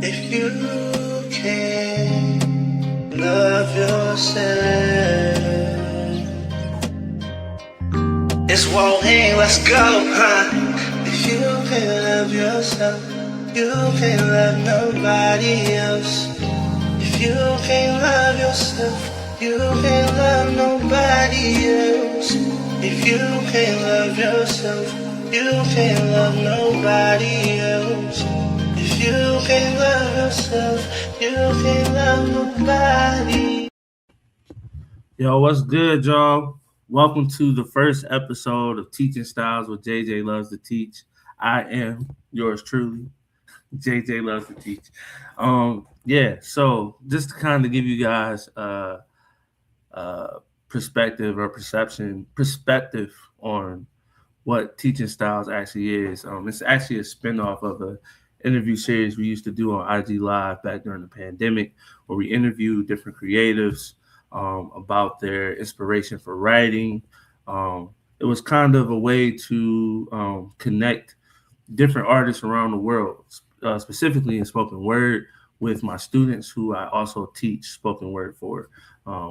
If you can love yourself, it's woHin, let's go, huh? If you can love yourself, you can't love nobody else. If you can't love yourself, you can't love nobody else. If you can't love yourself, you can't love nobody else. If you can't love yourself, you can't love nobody. Yo, what's good, y'all? Welcome to the first episode of Teaching Styles with JJ Loves to Teach. I am yours truly, JJ Loves to Teach. So just to kind of give you guys perspective or perspective on what teaching styles actually is. It's actually a spinoff of a interview series we used to do on IG Live back during the pandemic, where we interview different creatives about their inspiration for writing. It was kind of a way to connect different artists around the world, specifically in spoken word, with my students who I also teach spoken word for,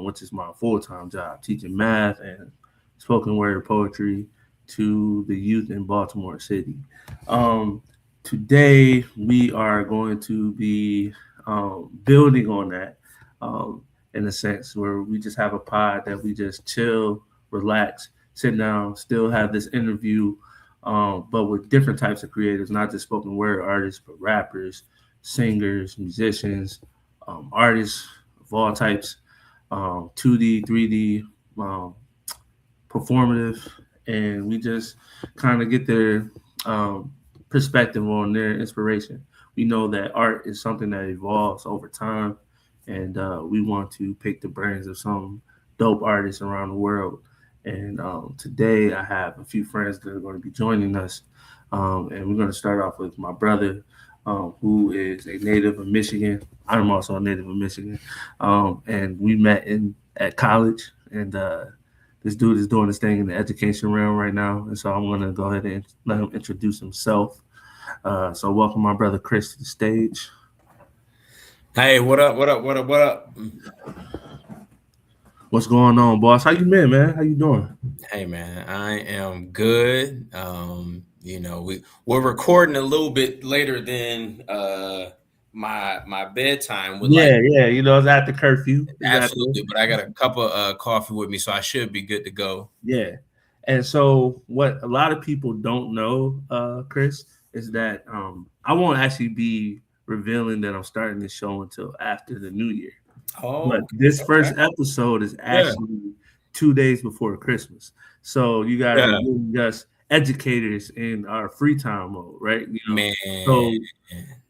which is my full time job, teaching math and spoken word poetry to the youth in Baltimore City. Um, Today, we are going to be building on that in a sense where we just have a pod that we just chill, relax, sit down, still have this interview, but with different types of creators, not just spoken word artists, but rappers, singers, musicians, artists of all types, 2D, 3D, um, performative, and we just kind of get their perspective on their inspiration. We know that art is something that evolves over time, and we want to pick the brains of some dope artists around the world. And today, I have a few friends that are going to be joining us, and we're going to start off with my brother, who is a native of Michigan. I'm also a native of Michigan, and we met in at college, and this dude is doing his thing in the education realm right now, and so I'm going to go ahead and let him introduce himself. So welcome my brother Chris to the stage. Hey, what up? What up? What up? What up? What's going on, boss? How you been, man? How you doing? Hey, man, I am good. We're recording a little bit later than my bedtime. With like Yeah. You know, it's after curfew. absolutely, but I got a cup of coffee with me, so I should be good to go. Yeah. And so what a lot of people don't know, Chris, is that I won't actually be revealing that I'm starting this show until after the new year. But Oh, this okay. first episode is Yeah, actually 2 days before Christmas. So you guys are yeah, giving us educators in our free time mode, right? You know, man. so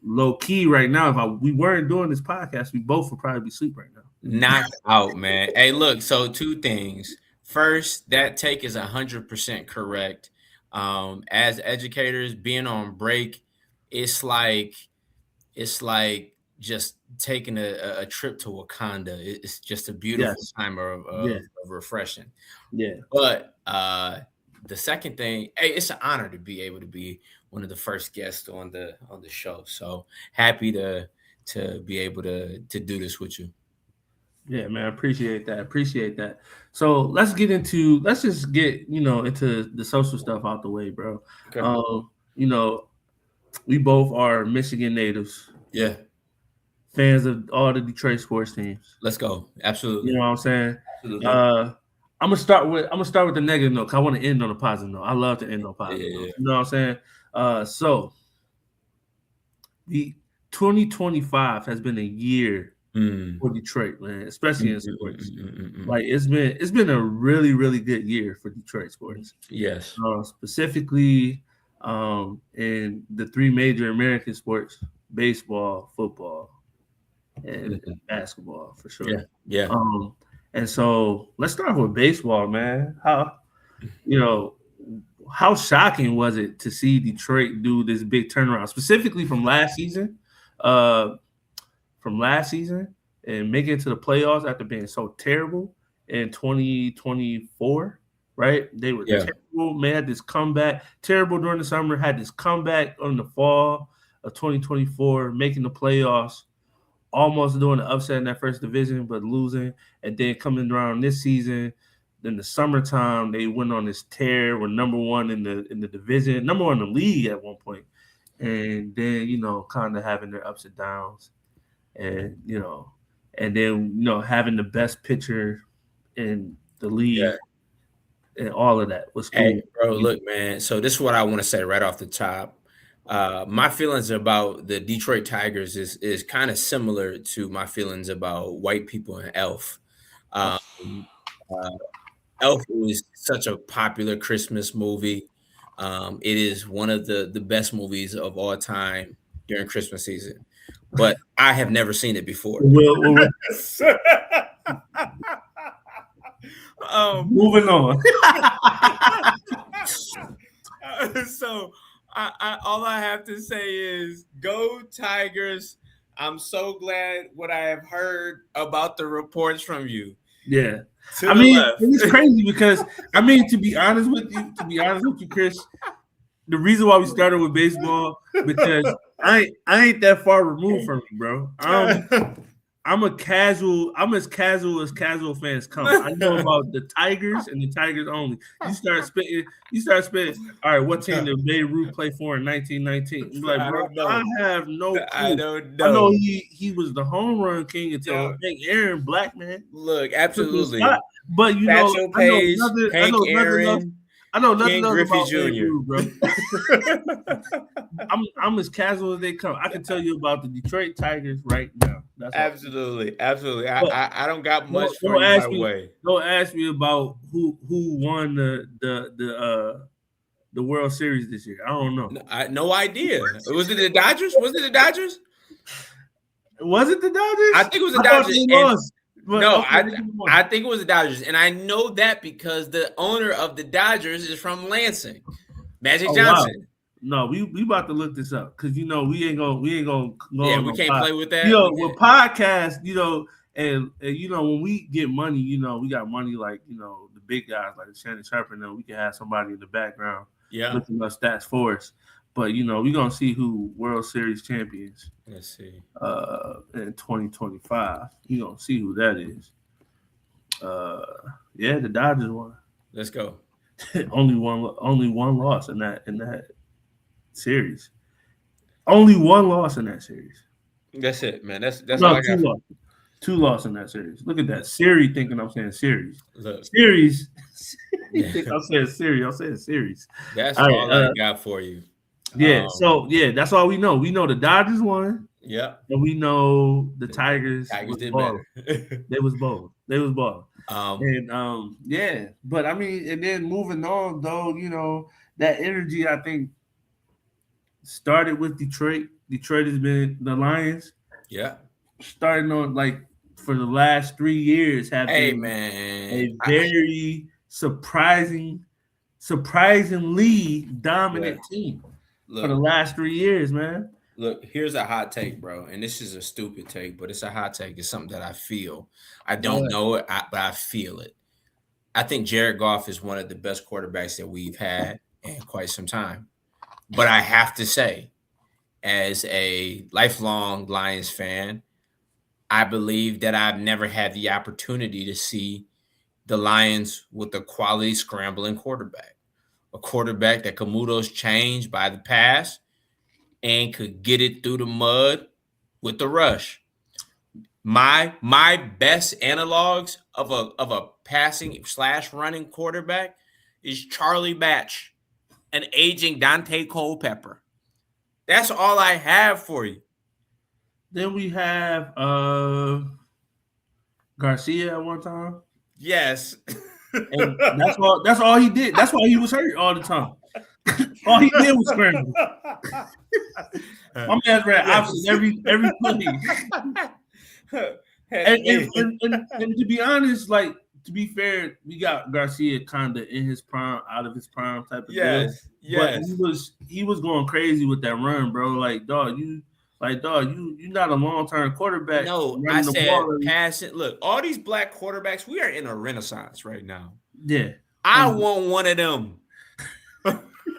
low key right now, if we weren't doing this podcast, we both would probably be asleep right now. Knocked out, man. Hey, look, so two things. First, that take is 100% correct. As educators, being on break, it's like it's like just taking a trip to Wakanda. It's just a beautiful Yes. time Yeah. of refreshing. Yeah. But the second thing, hey, it's an honor to be able to be one of the first guests on the show. So happy to be able to do this with you. Yeah, man. Appreciate that. Appreciate that. So let's just get, into the social stuff out the way, bro. Okay. You know, we both are Michigan natives, Yeah. fans of all the Detroit sports teams. Let's go. You know Absolutely. what I'm saying? Absolutely. Uh, I'm gonna start with the negative note. 'Cause I want to end on a positive note. I love to end on Yeah, positive yeah, yeah. notes. You know what I'm saying? So the 2025 has been a year Mm. for Detroit, man, especially Mm, in mm, mm, sports. mm, mm, mm, mm. Like it's been a really really good year for Detroit sports, Yes. specifically in the three major American sports: baseball, football, and Mhm. basketball for Yeah. sure. Yeah. Um, and so let's start with baseball, man. You know how shocking was it to see Detroit do this big turnaround, specifically uh, from last season, and make it to the playoffs after being so terrible in 2024? Right? They were Yeah. terrible. Man, had this comeback, terrible during the summer, had this comeback in the fall of 2024, making the playoffs, almost doing the upset in that first division, but losing, and then coming around this season. In the summertime, they went on this tear. Were number one in the division, number one in the league at one point, and then kind of having their ups and downs, and and then having the best pitcher in the league, and all of that was cool. Hey, bro, look, man. So this is what I want to say right off the top. My feelings about the Detroit Tigers is kind of similar to my feelings about white people and Elf. Um, uh, Elf was such a popular Christmas movie. It is one of the best movies of all time during Christmas season, but I have never seen it before. Moving on. So all I have to say is go Tigers. I'm so glad what I have heard about the reports from you. Yeah. It's crazy because to be honest with you, Chris, the reason why we started with baseball because I ain't that far removed from you, bro. I'm as casual as casual fans come. I know about the Tigers and the Tigers only. You start spitting. All right, what team did Babe Ruth play for in 1919? I'm like, bro, I have no clue. I don't know. I know he was the home run king until Hank Aaron, black man. Look, absolutely. But Satchel Paige, Hank Aaron, I know nothing King else Griffey about Jr. Babe Ruth, bro. I'm as casual as they come. I can tell you about the Detroit Tigers right now. That's absolutely. I don't got much for you my way. Don't ask me about who won the World Series this year. I don't know. No idea. Was it the Dodgers? Was it the Dodgers? Was it the Dodgers? I think it was the Dodgers. I think it was the Dodgers, and I know that because the owner of the Dodgers is from Lansing, Magic Johnson. Wow. No, we about to look this up because we ain't gonna go. Yeah, we can't play with that. With podcasts, and when we get money, we got money like the big guys like Shannon Sharp, and we can have somebody in the background looking up stats for us. But we're gonna see who World Series champions. Let's see. In 2025, you gonna see who that is. The Dodgers won. Let's go. only one loss in that series. Only one loss in that series. That's it, man. That's all I got. Two losses in that series. Look at that. Siri thinking I'm saying series. Look. Series. I'm saying series. I'm saying series. That's all I got for you. Yeah. That's all we know. We know the Dodgers won. Yeah. And we know the Tigers did better. They was bold. But and then moving on though, that energy I think started with Detroit. Detroit has been the Lions. Yeah. Starting on for the last 3 years have been a very surprisingly dominant team for the last 3 years, man. Look, here's a hot take, bro, and this is a stupid take, but it's a hot take. It's something that I feel. I don't know it, but I feel it. I think Jared Goff is one of the best quarterbacks that we've had in quite some time. But I have to say, as a lifelong Lions fan, I believe that I've never had the opportunity to see the Lions with a quality scrambling quarterback, a quarterback that could move those chains by the pass and could get it through the mud with the rush. My best analogs of a passing / running quarterback is Charlie Batch, an aging Dante Culpepper. That's all I have for you. Then we have Garcia at one time. Yes. And that's all he did. That's why he was hurt all the time. All he did was scramble. My man's ran options every play. And to be honest, to be fair, we got Garcia kind of in his prime, out of his prime type of deal. But he was going crazy with that run, bro. You're not a long-term quarterback. No, I said passing. Look, all these black quarterbacks, we are in a renaissance right now. Yeah. I want one of them.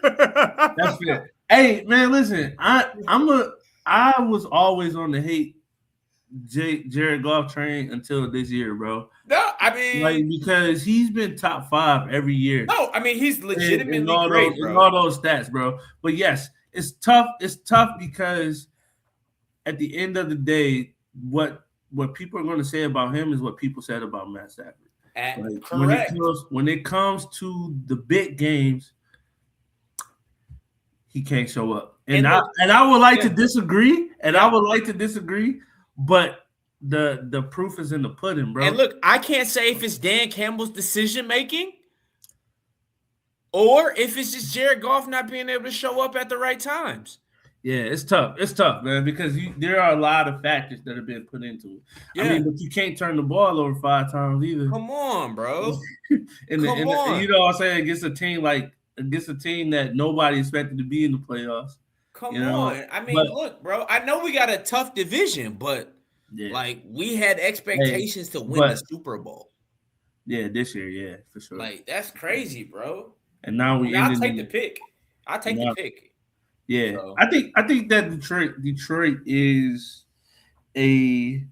That's fair. Hey, man, listen, I'm I was always on the hate Jared Goff train until this year, bro. No, I mean, like because he's been top 5 every year. No, I mean he's legitimately in all great, those, bro. In all those stats, bro. But yes, it's tough. It's tough because at the end of the day, what people are going to say about him is what people said about Matt Stafford. Like, correct. When it comes to the big games, he can't show up. And I would like to disagree. I would like to disagree, but the proof is in the pudding, bro. And look, I can't say if it's Dan Campbell's decision making or if it's just Jared Goff not being able to show up at the right times. Yeah, it's tough. It's tough, man, because there are a lot of factors that have been put into it. Yeah. I mean, but you can't turn the ball over 5 times either. Come on, bro. You know what I'm saying? Against a team that nobody expected to be in the playoffs. Come on. I mean, look, bro. I know we got a tough division, but like we had expectations to win the Super Bowl. Yeah, this year, yeah, for sure. Like that's crazy, bro. And now I'll take the pick. I'll take the pick. Yeah, so. I think that Detroit is a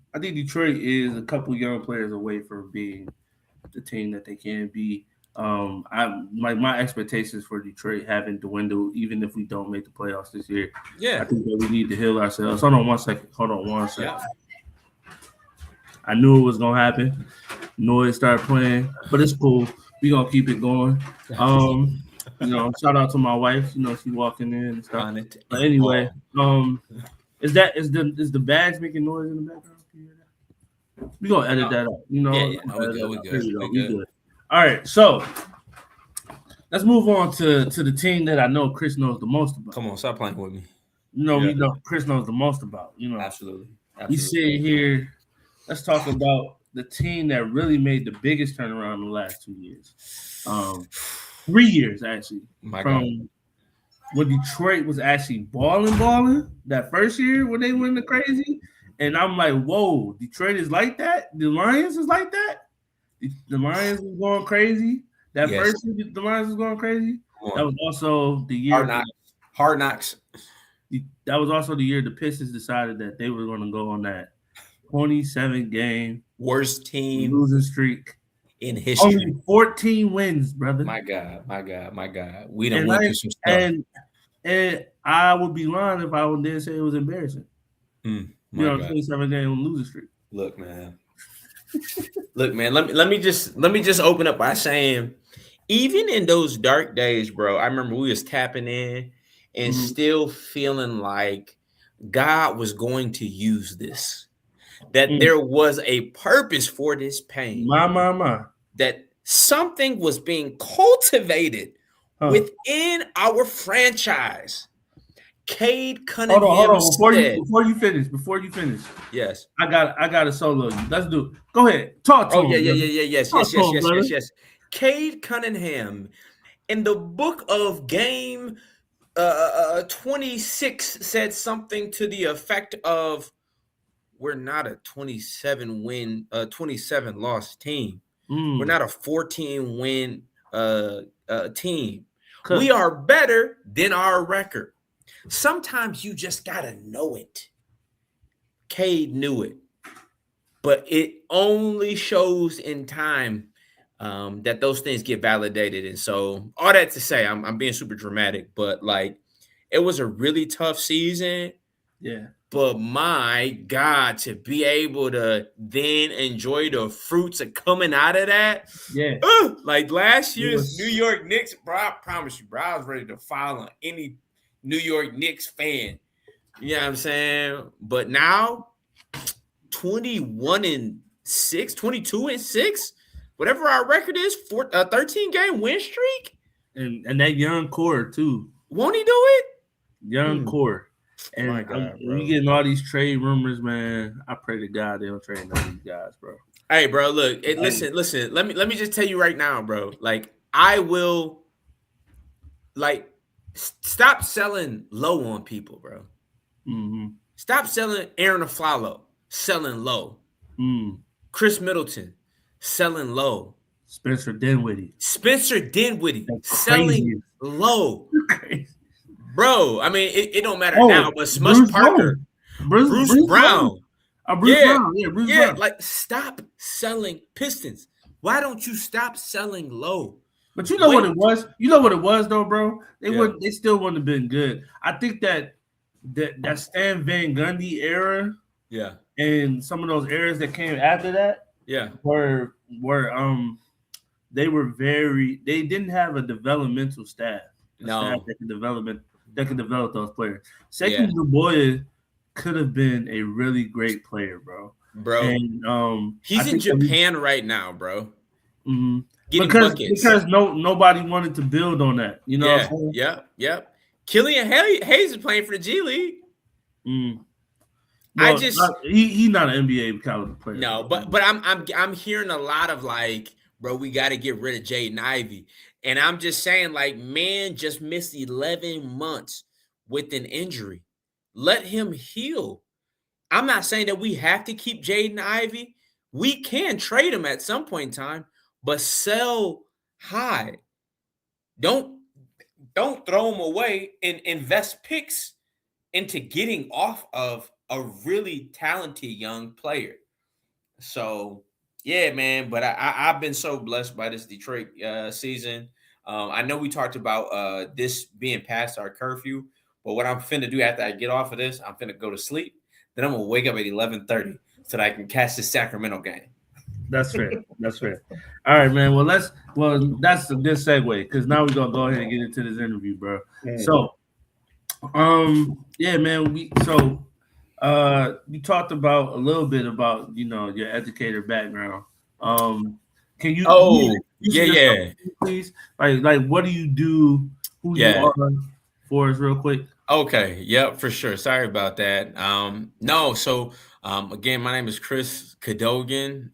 couple young players away from being the team that they can be. My expectations for Detroit haven't dwindled, even if we don't make the playoffs this year. Yeah, I think that we need to heal ourselves. Hold on one second. Yeah. I knew it was gonna happen. Noise started playing, but it's cool. We gonna keep it going. Shout out to my wife. She walking in and stuff. But anyway, is the bags making noise in the background? We gonna edit that out. We good. All right, so let's move on to the team that I know Chris knows the most about. Come on, stop playing with me. Chris knows the most about. Absolutely. We sit here. Let's talk about the team that really made the biggest turnaround in the last 2 years. 3 years actually. From when Detroit was actually balling that first year when they went crazy, and I'm like, whoa, Detroit is like that. The Lions is like that. The Lions was going crazy. First year, the Lions was going crazy. That was also the year Hard Knocks. That was also the year the Pistons decided that they were going to go on that 27-game worst team losing streak in history. Only 14 wins, brother. My God. We don't went through some stuff. And I would be lying if I didn't say it was embarrassing. 27-game losing streak. Look, man. Let me just open up by saying, even in those dark days, bro, I remember we was tapping in and still feeling like God was going to use this. That there was a purpose for this pain. That something was being cultivated within our franchise. Cade Cunningham. Hold on. Before you finish. Yes. I got a solo you. Let's do it. Go ahead. Talk to him. Yes. Cade Cunningham in the book of game 26 said something to the effect of, we're not a 27 loss team. We're not a 14-win team. We are better than our record. Sometimes you just gotta know it. Cade knew it, but it only shows in time that those things get validated. And so, all that to say, I'm being super dramatic, but like, it was a really tough season. Yeah. But my God, to be able to then enjoy the fruits of coming out of that. Yeah. Like last year's New York Knicks, bro, I promise you, bro, I was ready to file on any New York Knicks fan. You know what I'm saying? But now, 21-6, 22-6, whatever our record is, 13-game win streak. And that young core, too. Won't he do it? Young core. And my God, we getting all these trade rumors, man. I pray to God they don't trade none of these guys, bro. Hey, bro, look, listen. Let me just tell you right now, bro. Like, I will, like, stop selling low on people, bro. Mm-hmm. Stop selling Aaron Aflalo, selling low. Chris Middleton, selling low. Spencer Dinwiddie, selling low. Bro, I mean, it don't matter now, but Smush Parker. Bruce Brown. Bruce Brown. Yeah, Bruce Yeah, Brown. like stop selling Pistons. Why don't you stop selling low? But you know what it was? You know what it was though, bro? They still wouldn't have been good. I think that Stan Van Gundy era, yeah, and some of those eras that came after that, yeah, were they didn't have a developmental staff. Staff that could develop those players. Sekou Doumbouya could have been a really great player, bro. And he's in Japan right now, bro. Mm-hmm. Because nobody wanted to build on that, you know. Yeah, what I'm saying? Yep. Killian Hayes is playing for the G League. Well, he's not an NBA caliber player. No, but I'm hearing a lot of like, bro, we got to get rid of Jaden Ivey, and I'm just saying, like, man, just missed 11 months with an injury. Let him heal. I'm not saying that we have to keep Jaden Ivey. We can trade him at some point in time, but sell high. Don't throw him away and invest picks into getting off of a really talented young player. So, yeah, man, but I've been so blessed by this Detroit season. I know we talked about this being past our curfew, but what I'm finna do after I get off of this, I'm finna go to sleep. Then I'm gonna wake up at 11:30 so that I can catch the Sacramento game. That's fair. That's fair. All right, man. Well, that's a good segue because now we're gonna go ahead and get into this interview, bro. Mm-hmm. So, yeah, man. You talked about a little bit about your educator background. Can you? Yeah. Please, like, what do you do? Who you are for us, real quick? Okay. Yep, for sure. Sorry about that. No. So, again, my name is Chris Cadogan.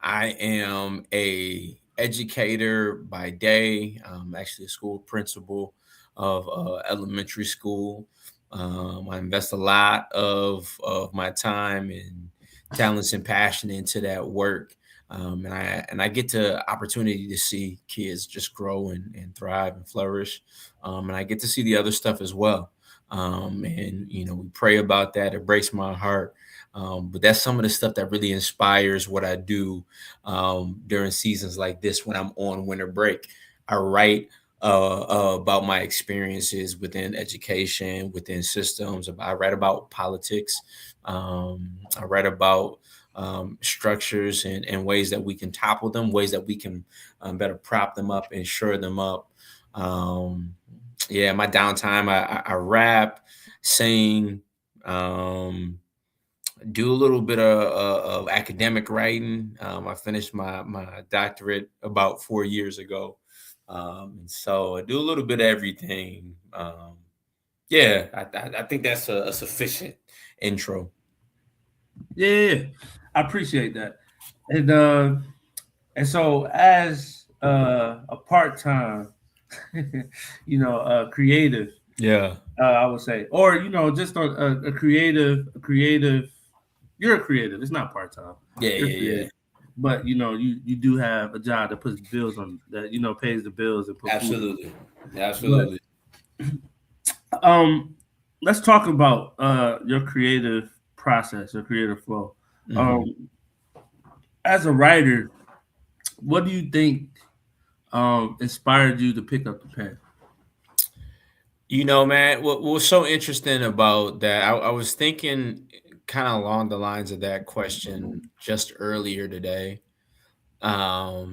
I am a educator by day. I'm actually a school principal of elementary school. I invest a lot of my time and talents and passion into that work. And I get the opportunity to see kids just grow and thrive and flourish. And I get to see the other stuff as well. And, we pray about that. It breaks my heart. But that's some of the stuff that really inspires what I do during seasons like this when I'm on winter break. I write about my experiences within education, within systems. I write about politics. I write about structures and ways that we can topple them, ways that we can better prop them up and shore them up. My downtime, I rap, sing, do a little bit of academic writing. I finished my doctorate about 4 years ago. And so I do a little bit of everything. I think that's a sufficient intro. Yeah, I appreciate that. And so as a part-time, creative. Yeah. I would say, or just a creative. You're a creative. It's not part-time. Yeah. But you do have a job that puts bills on that pays the bills and puts absolutely. But, let's talk about your creative process, your creative flow. Mm-hmm. As a writer, what do you think inspired you to pick up the pen? Man, what was so interesting about that, I was thinking kind of along the lines of that question just earlier today. I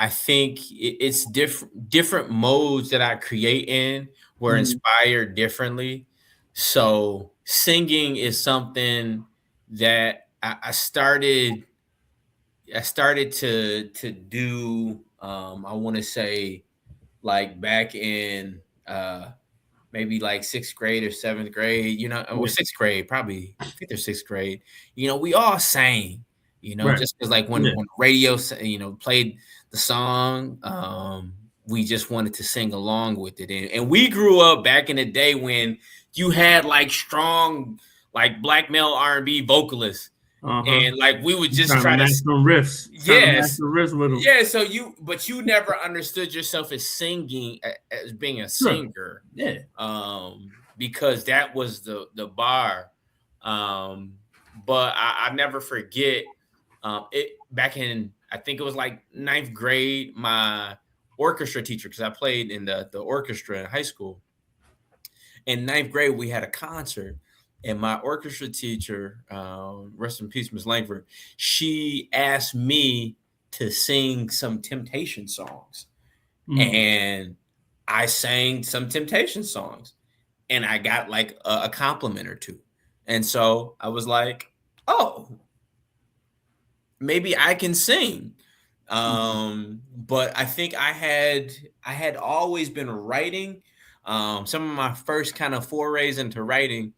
think it's different modes that I create in were inspired differently. So singing is something that I started to do. I want to say like back in maybe like 6th grade or 7th grade, or 6th grade, probably 5th or 6th grade. We all sang, right. Just because like when radio, played the song, we just wanted to sing along with it. And we grew up back in the day when you had like strong, like black male R&B vocalists. And like we would just try to match some riffs. Yes. Riffs with them. Yeah. So you never understood yourself as singing, as being a singer. Yeah. because that was the bar. Um, but I never forget it back in, I think it was like ninth grade. My orchestra teacher, because I played in the orchestra in high school. In ninth grade, we had a concert, and my orchestra teacher, rest in peace, Miss Langford, she asked me to sing some Temptation songs, Mm. and I sang some Temptation songs, and I got like a compliment or two, and so I was like, "Oh, maybe I can sing." Mm. But I had always been writing. Some of my first kind of forays into writing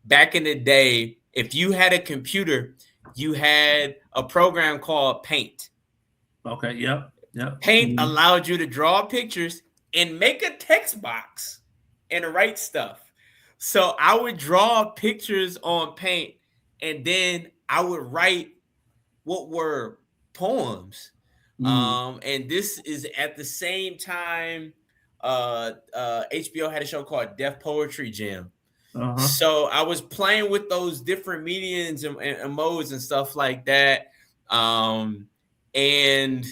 back in the day, if you had a computer, you had a program called Paint. Okay. Yep. Yep. Paint Mm. allowed you to draw pictures and make a text box and write stuff. So I would draw pictures on Paint, and then I would write what were poems. Mm. And this is at the same time HBO had a show called Deaf Poetry Jam. Uh-huh. So I was playing with those different mediums and modes and stuff like that, um, and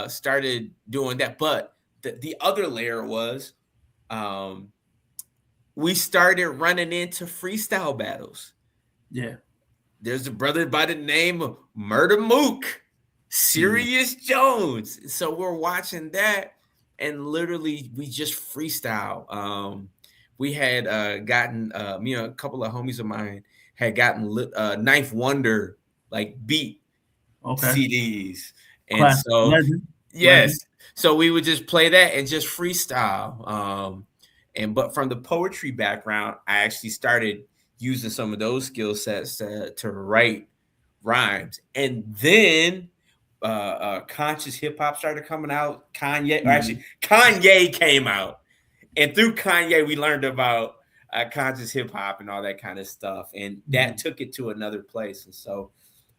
started doing that. But the other layer was, um, we started running into freestyle battles. Yeah. There's a brother by the name of Murder Mook, Mm. Sirius Jones. So we're watching that, and literally we just freestyle. We had gotten me and a couple of homies of mine had gotten Ninth Wonder like beat Okay. CDs, and Classic. so Legend. Legend. yes, so we would just play that and just freestyle. And but from the poetry background, I actually started using some of those skill sets to write rhymes, and then conscious hip hop started coming out. Kanye, or actually, Mm. Kanye came out, and through Kanye, we learned about conscious hip hop and all that kind of stuff, and that Mm. took it to another place. And so,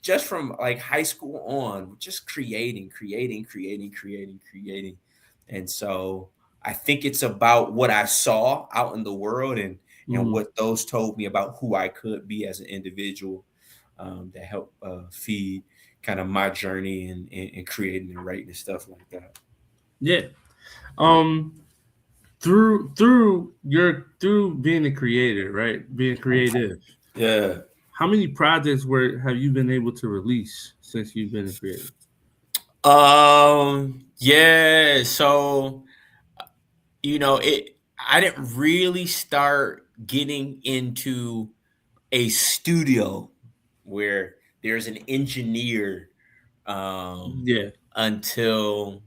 just from like high school on, just creating, and so I think it's about what I saw out in the world, and Mm. what those told me about who I could be as an individual, that helped feed kind of my journey and creating and writing and stuff like that. Yeah. Yeah. Um. Through being a creator, right? Being creative. Yeah. How many projects were have you been able to release since you've been a creator? Yeah. So, I didn't really start getting into a studio where there's an engineer, um, Yeah. until,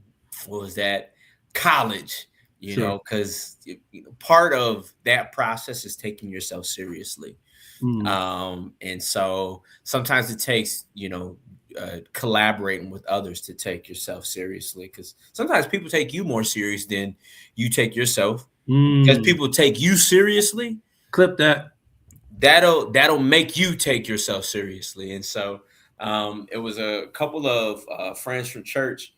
what was that, college, Sure. because part of that process is taking yourself seriously. Mm. And so sometimes it takes, collaborating with others to take yourself seriously, because sometimes people take you more serious than you take yourself. Because Mm. people take you seriously, Clip that. that'll make you take yourself seriously. And so it was a couple of friends from church,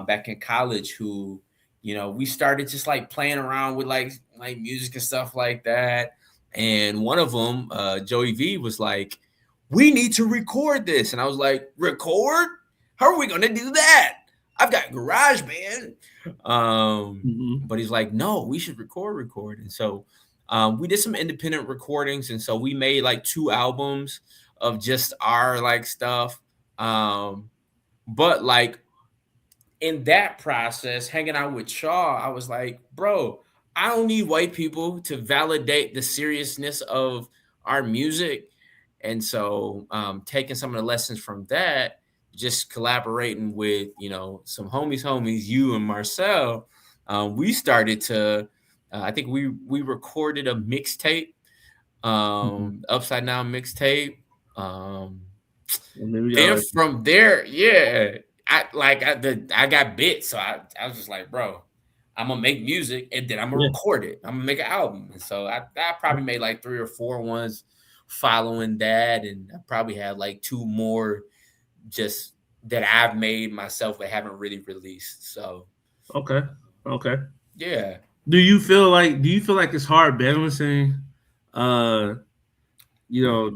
back in college, who, we started just like playing around with like music and stuff like that. And one of them, Joey V, was like, "We need to record this," and I was like, "Record? How are we gonna do that? I've got GarageBand." Mm-hmm. But he's like, "No, we should record." And so we did some independent recordings, and so we made like 2 albums of just our like stuff. Um, but like in that process, hanging out with Shaw, I was like, bro, I don't need white people to validate the seriousness of our music. And so, taking some of the lessons from that, just collaborating with, some homies, you and Marcel, we started to, I think we recorded a mixtape, Mm-hmm. upside down mixtape. Um, And then we got then like, from there, yeah, I got bit, so I was just like, bro, I'm gonna make music and then I'm gonna yeah. record it. I'm gonna make an album, and so I probably made like 3 or 4 ones following that, and I probably had like 2 more just that I've made myself but haven't really released. So Okay. Okay. yeah. Do you feel like it's hard balancing uh your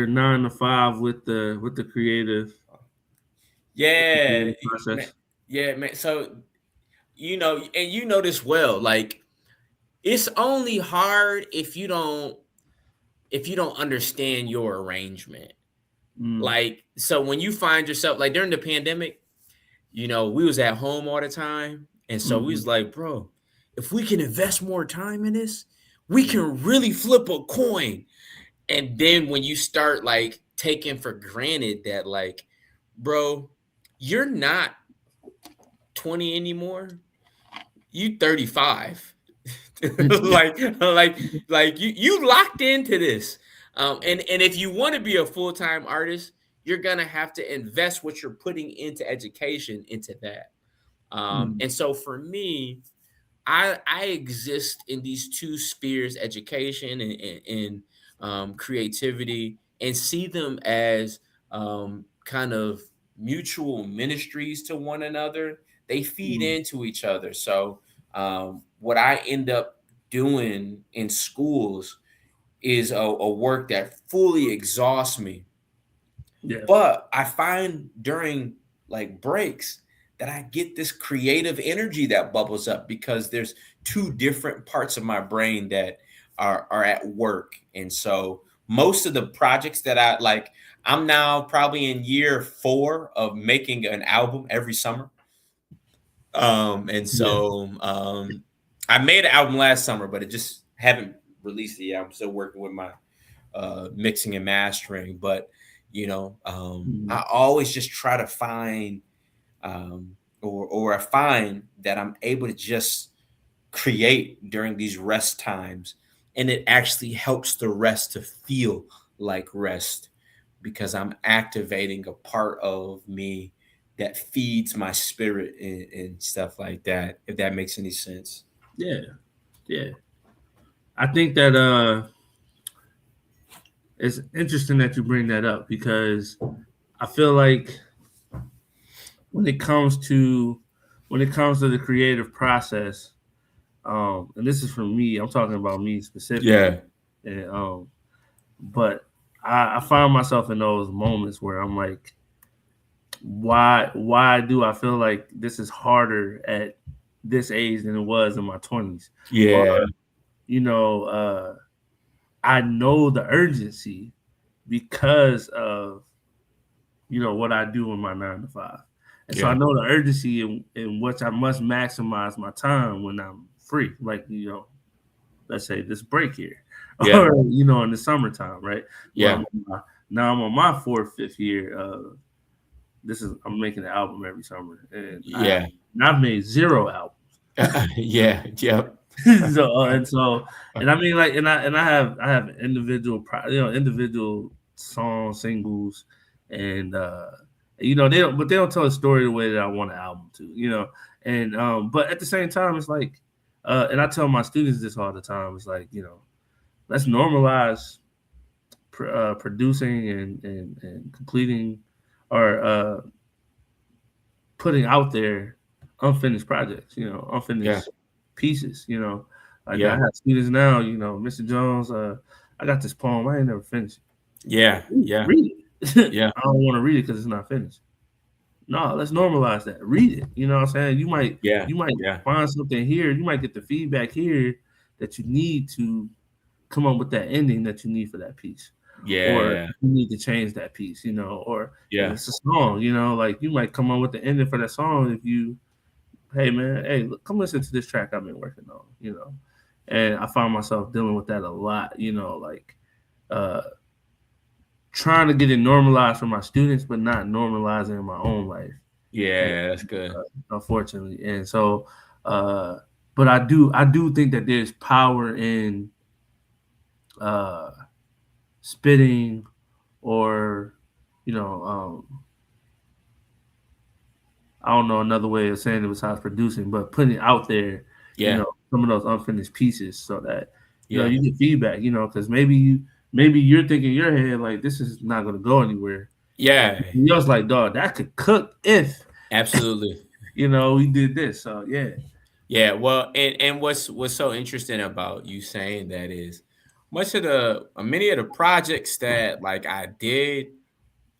9 to 5 with the Yeah, creative man. process. Yeah, man. So and you know this well. Like it's only hard if you don't understand your arrangement. Mm, Like so when you find yourself like during the pandemic, we was at home all the time. And so we mhm, was like, bro, if we can invest more time in this, we mm, can really flip a coin. And then when you start like taking for granted that like, bro, you're not 20 anymore. You 35. yeah, like you locked into this. And if you want to be a full-time artist, you're gonna have to invest what you're putting into education into that. mm, And so for me, I exist in these two spheres, education and creativity, and see them as kind of mutual ministries to one another. They feed mm, into each other. So what I end up doing in schools is a work that fully exhausts me, yeah, but I find during like breaks that I get this creative energy that bubbles up because there's two different parts of my brain that are at work. And so most of the projects that I like, I'm now probably in year 4 of making an album every summer. And yeah, so I made an album last summer, but it just haven't released it yet. I'm still working with my mixing and mastering. But mm, I always just try to find or I find that I'm able to just create during these rest times, and it actually helps the rest to feel like rest because I'm activating a part of me that feeds my spirit and stuff like that. If that makes any sense. yeah, yeah. I think that it's interesting that you bring that up because I feel like when it comes to the creative process, and this is for me, I'm talking about me specifically, Yeah. and but I find myself in those moments where I'm like, why do I feel like this is harder at this age than it was in my 20s? Or Yeah. you know, I know the urgency because of what I do in my 9 to 5, and so I Yeah. know the urgency in which I must maximize my time when I'm free. Like let's say this break here, Yeah. or in the summertime, right? Well, Yeah. now I'm on my fourth, fifth year. I'm making an album every summer, and Yeah. I've made 0 albums. Yeah. Yep. And I mean, like, and I have individual individual song singles, and they don't tell a story the way that I want an album to, and but at the same time it's like, and I tell my students this all the time, it's like, let's normalize producing and completing, or putting out there unfinished projects, Yeah. unfinished pieces, Like I Yeah. have students now, Mr. Jones, I got this poem, I ain't never finished Yeah. it. Yeah. Read it. Yeah. I don't want to read it because it's not finished. No, let's normalize that. Read it. You know what I'm saying? Yeah. You might Yeah. find something here. You might get the feedback here that you need to come up with that ending that you need for that piece. Or Yeah. you need to change that piece, or if Yeah. it's a song, like you might come up with the ending for that song if you, hey man, hey, look, come listen to this track I've been working on, And I find myself dealing with that a lot, like uh trying to get it normalized for my students, but not normalizing in my own life. And Yeah. That's good. unfortunately. And so but I do think that there's power in uh spitting, or you know, I don't know another way of saying it besides producing, but putting it out there, Yeah. some of those unfinished pieces so that Yeah. you get feedback, because maybe you're thinking in your head like this is not gonna go anywhere. And Yeah. somebody else like, dog, that could cook if Absolutely. we did this. So yeah. Yeah. Well, and what's so interesting about you saying that is many of the projects that like I did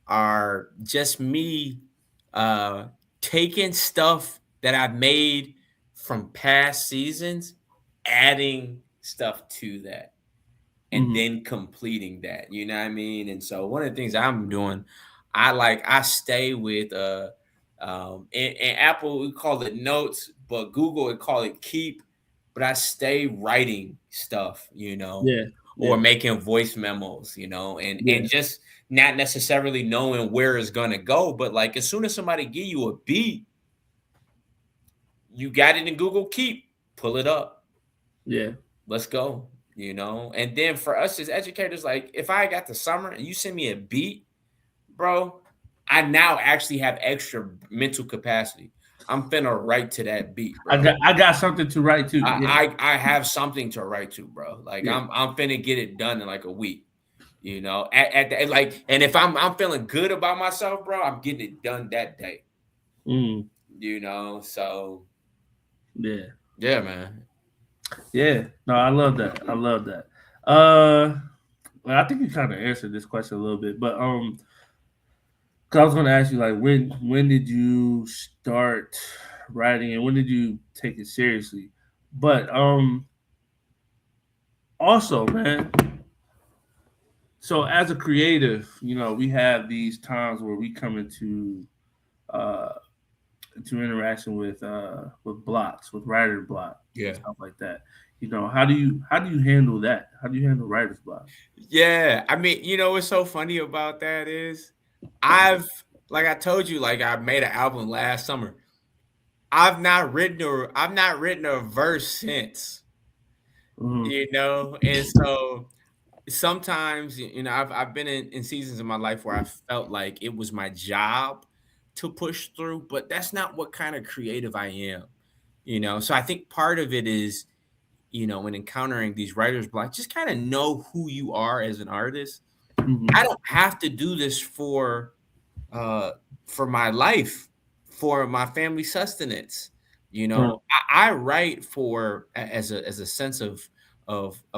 are just me uh taking stuff that I've made from past seasons, adding stuff to that, and Mhm. then completing that. You know what I mean? And so one of the things I'm doing, I stay with in Apple we call it notes, but Google would call it keep. But I stay writing stuff, Yeah. or Yeah. making voice memos, and Yeah. just not necessarily knowing where it's gonna go, but like as soon as somebody give you a beat, you got it in Google Keep, pull it up, Yeah. let's go, And then for us as educators, like if I got the summer and you send me a beat, bro, I now actually have extra mental capacity. I'm finna write to that beat, bro. I got something to write to. Yeah. I have something to write to, bro. Like Yeah. I'm finna get it done in like a week. Like, and if I'm feeling good about myself, bro, I'm getting it done that day. Mm. So Yeah. yeah, man. Yeah. No, I love that. I love that. Well, I think you kind of answered this question a little bit, but 'cause I was going to ask you like when did you start writing and when did you take it seriously? But also, man, so as a creative, we have these times where we come uh into interaction with blocks, with writer block and Yeah. stuff like that. How do you handle that? How do you handle writer's block? Yeah. I mean, what's so funny about that is I've like I told you, like I made an album last summer. I've not written a verse since, Hmm. and so sometimes I've been in seasons of my life where I felt like it was my job to push through, but that's not what kind of creative I am. So I think part of it is, when encountering these writers block, just kind of know who you are as an artist. I Hmm. don't have to do this uh for my life, for my family sustenance. Right. I write for as a sense of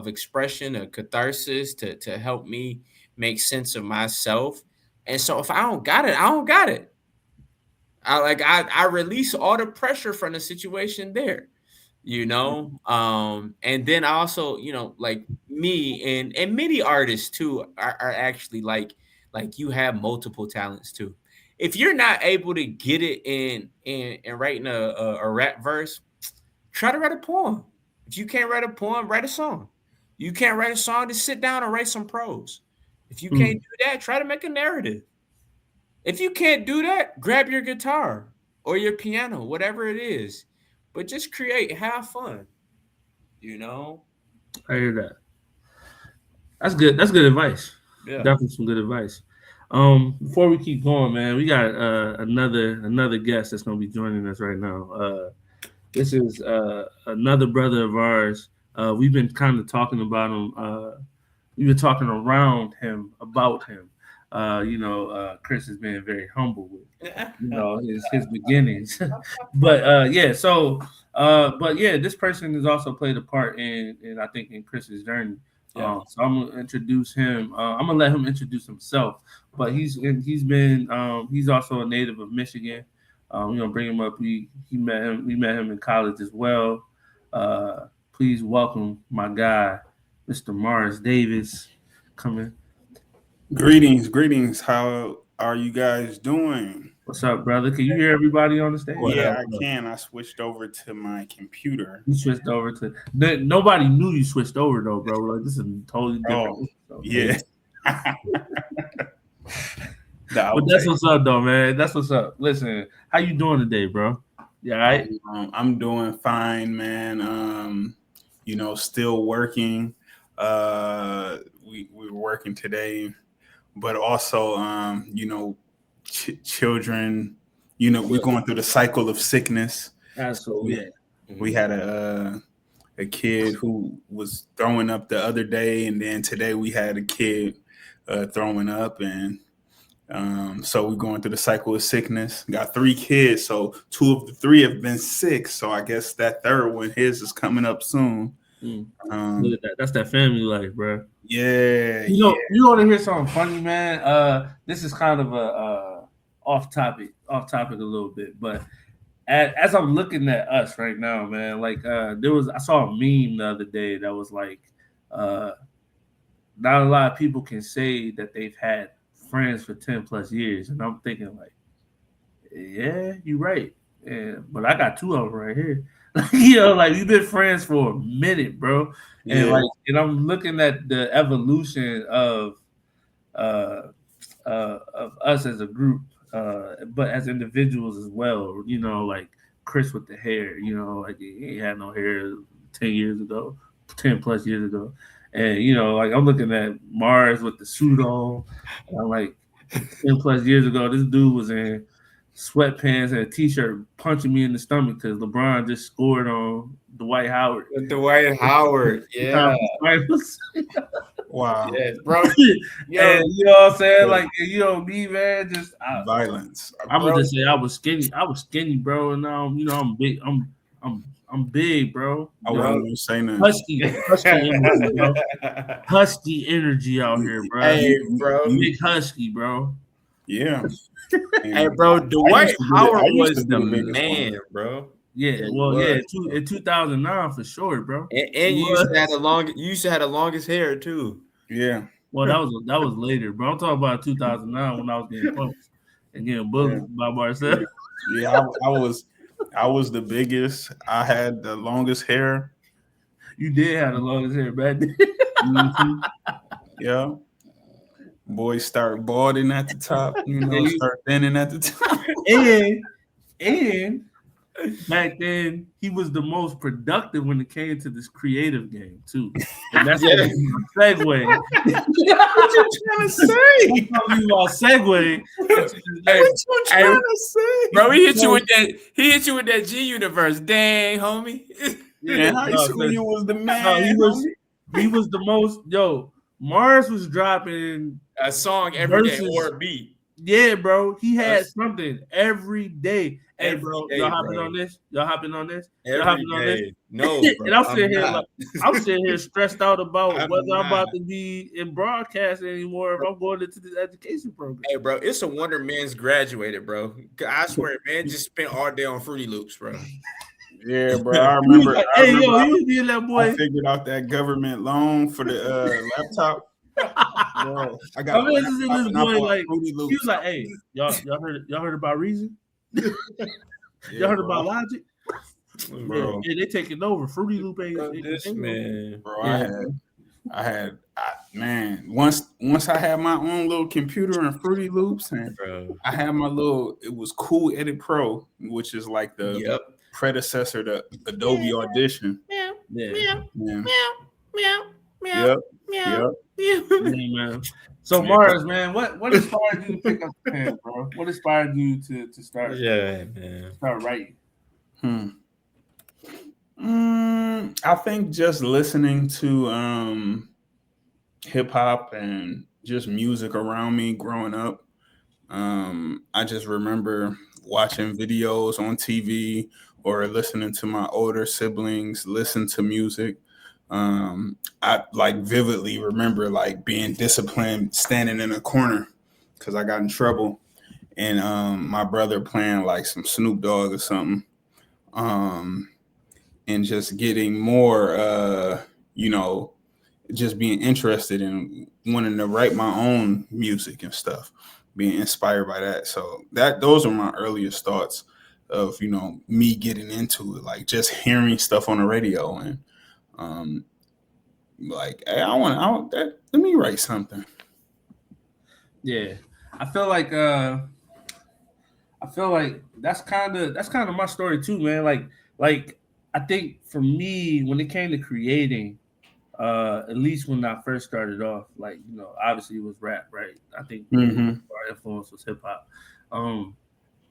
expression, a catharsis to help me make sense of myself. And so if I don't got it, I don't got it. I release all the pressure from the situation there, and then I also, like me and many artists too are actually like you have multiple talents too. If you're not able to get it in writing a rap verse, try to write a poem. If you can't write a poem, write a song. You can't write a song, just sit down and write some prose. If you can't Mm. do that, try to make a narrative. If you can't do that, grab your guitar or your piano, whatever it is. But just create, have fun, you know? I hear that. That's good. That's good advice. Yeah. Definitely some good advice. Before we keep going, man, we got another guest that's gonna be joining us right now. This is another brother of ours. We've been kind of talking about him. We've been talking around him about him. Chris has been very humble with his beginnings, but yeah. So, but yeah, this person has also played a part in I think in Chris's journey. Yeah. So I'm gonna introduce him. I'm gonna let him introduce himself. But he's also a native of Michigan. Bring him up. We met him in college as well. Please welcome my guy, Mr. Mars Davis, coming. Greetings, greetings. How are you guys doing? What's up, brother? Can you hear everybody on the stage? What up? Yeah, I can. I switched over to my computer. You switched over to nobody knew you switched over though, bro. Like this is totally Oh, different. So, yeah. but that's what's up, though, man. That's what's up. Listen, how you doing today, bro? Yeah, right. I'm doing fine, man. Still working. We were working today, but also, children. We're going through the cycle of sickness. Absolutely. So we had a kid who was throwing up the other day, and then today we had a kid throwing up, and so we're going through the cycle of sickness. Got 3 kids, so 2 of the 3 have been sick. So I guess that third one, his is coming up soon. That's that family life, bro. Yeah, You want to hear something funny, man? This is kind of a off topic a little bit, but as I'm looking at us right now, man, like I saw a meme the other day that was like, not a lot of people can say that they've had friends for 10 plus years, and I'm thinking like, yeah, you're right, but I got two of them right here. Like we've been friends for a minute, bro, and and I'm looking at the evolution of us as a group, but as individuals as well. Like Chris with the hair. Like he had no hair 10 years ago, 10 plus years ago, and like I'm looking at Mars with the suit on. And I'm like 10 plus years ago, this dude was in sweatpants and a t-shirt punching me in the stomach because LeBron just scored on Dwight Howard. Dwight Howard, yeah. Wow. Yeah, bro. And you know what I'm saying? Like, me, man, just violence. I would just say I was skinny, bro, and now I'm big. I'm big, bro. I wasn't saying that. Husky energy, bro. Husky energy out here, bro. Hey, bro. Big husky, bro. Yeah. Hey, bro, Dwight Howard was the man, bro. Yeah, well, yeah, in 2009 for sure, bro. And you used to have the longest hair too. Yeah. Well, that was later, bro. I'm talking about 2009 when I was getting punched and getting bullied by Marcel. Yeah, I was the biggest. I had the longest hair. You did have the longest hair back then. Mm-hmm. Yeah. Boys start balding at the top, start thinning at the top. And back then, he was the most productive when it came to this creative game, too. And that's a segue. What you trying to say? I'm talking about segue. What you trying to say? Bro, he hit you with that G universe. Dang, homie. Yeah, high school, you was the man. No, he was the most. Yo, Mars was dropping a song every day or a beat. Yeah, bro. He had something every day. Hey, bro, day, y'all hopping on this? Y'all hopping on this? Every y'all hopping day. on this? No, bro, and I'm sitting here stressed out about whether I'm about to be in broadcasting anymore if I'm going into this education program. Hey, bro, it's a wonder man's graduated, bro. I swear, man, just spent all day on Fruity Loops, bro. Yeah, bro. I remember. You being that boy. I figured out that government loan for the laptop. Bro, I got. This boy like he was like, "Hey, y'all heard about Reason? Y'all heard about Logic? Bro, yeah, they taking over. Fruity Loop ain't this man, bro. Yeah. Once I had my own little computer and Fruity Loops, and I had my little. It was Cool Edit Pro, which is like the predecessor to Adobe Audition. Man. So Mars, man, what inspired you to pick up the pen, bro? What inspired you to start? Start writing. I think just listening to hip hop and just music around me growing up. I just remember watching videos on TV or listening to my older siblings listen to music. I like vividly remember like being disciplined, standing in a corner because I got in trouble, and my brother playing like some Snoop Dogg or something, and just getting more, just being interested in wanting to write my own music and stuff, being inspired by that. So those are my earliest thoughts of me getting into it, like just hearing stuff on the radio and. Like, hey, let me write something. Yeah, I feel like that's kind of my story too, man. Like I think for me, when it came to creating, at least when I first started off, like obviously it was rap, right? I think our influence was hip hop.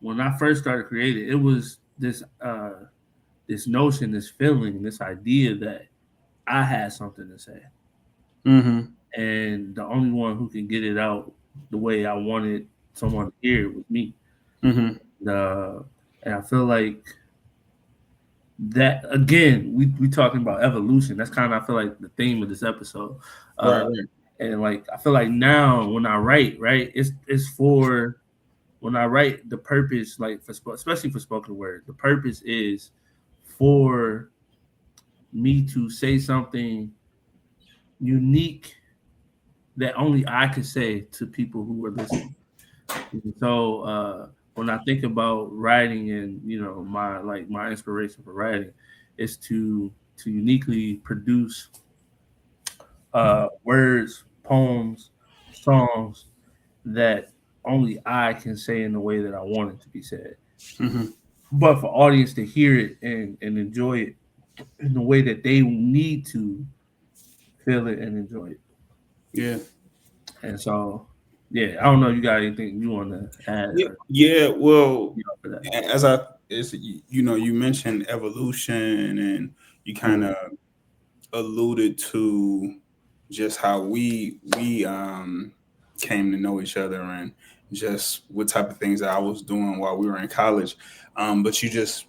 When I first started creating, it was this notion, this feeling, this idea that I had something to say. And the only one who can get it out the way I wanted someone to hear it was me. And I feel like that again, we talking about evolution. That's kind of, I feel like, the theme of this episode. Right, Uh, right. and like I feel like now when I write, right, it's for when I write, the purpose, like especially for spoken word, the purpose is for me to say something unique that only I could say to people who are listening. So when I think about writing, and my inspiration for writing is to uniquely produce words, poems, songs that only I can say in the way that I want it to be said. Mm-hmm. But for audience to hear it and enjoy it in the way that they need to feel it and enjoy it. Yeah. And so, yeah, I don't know if you got anything you want to add Yeah. or Yeah. Well, for that. you mentioned evolution, and you kind of alluded to just how we came to know each other, and just what type of things that I was doing while we were in college. But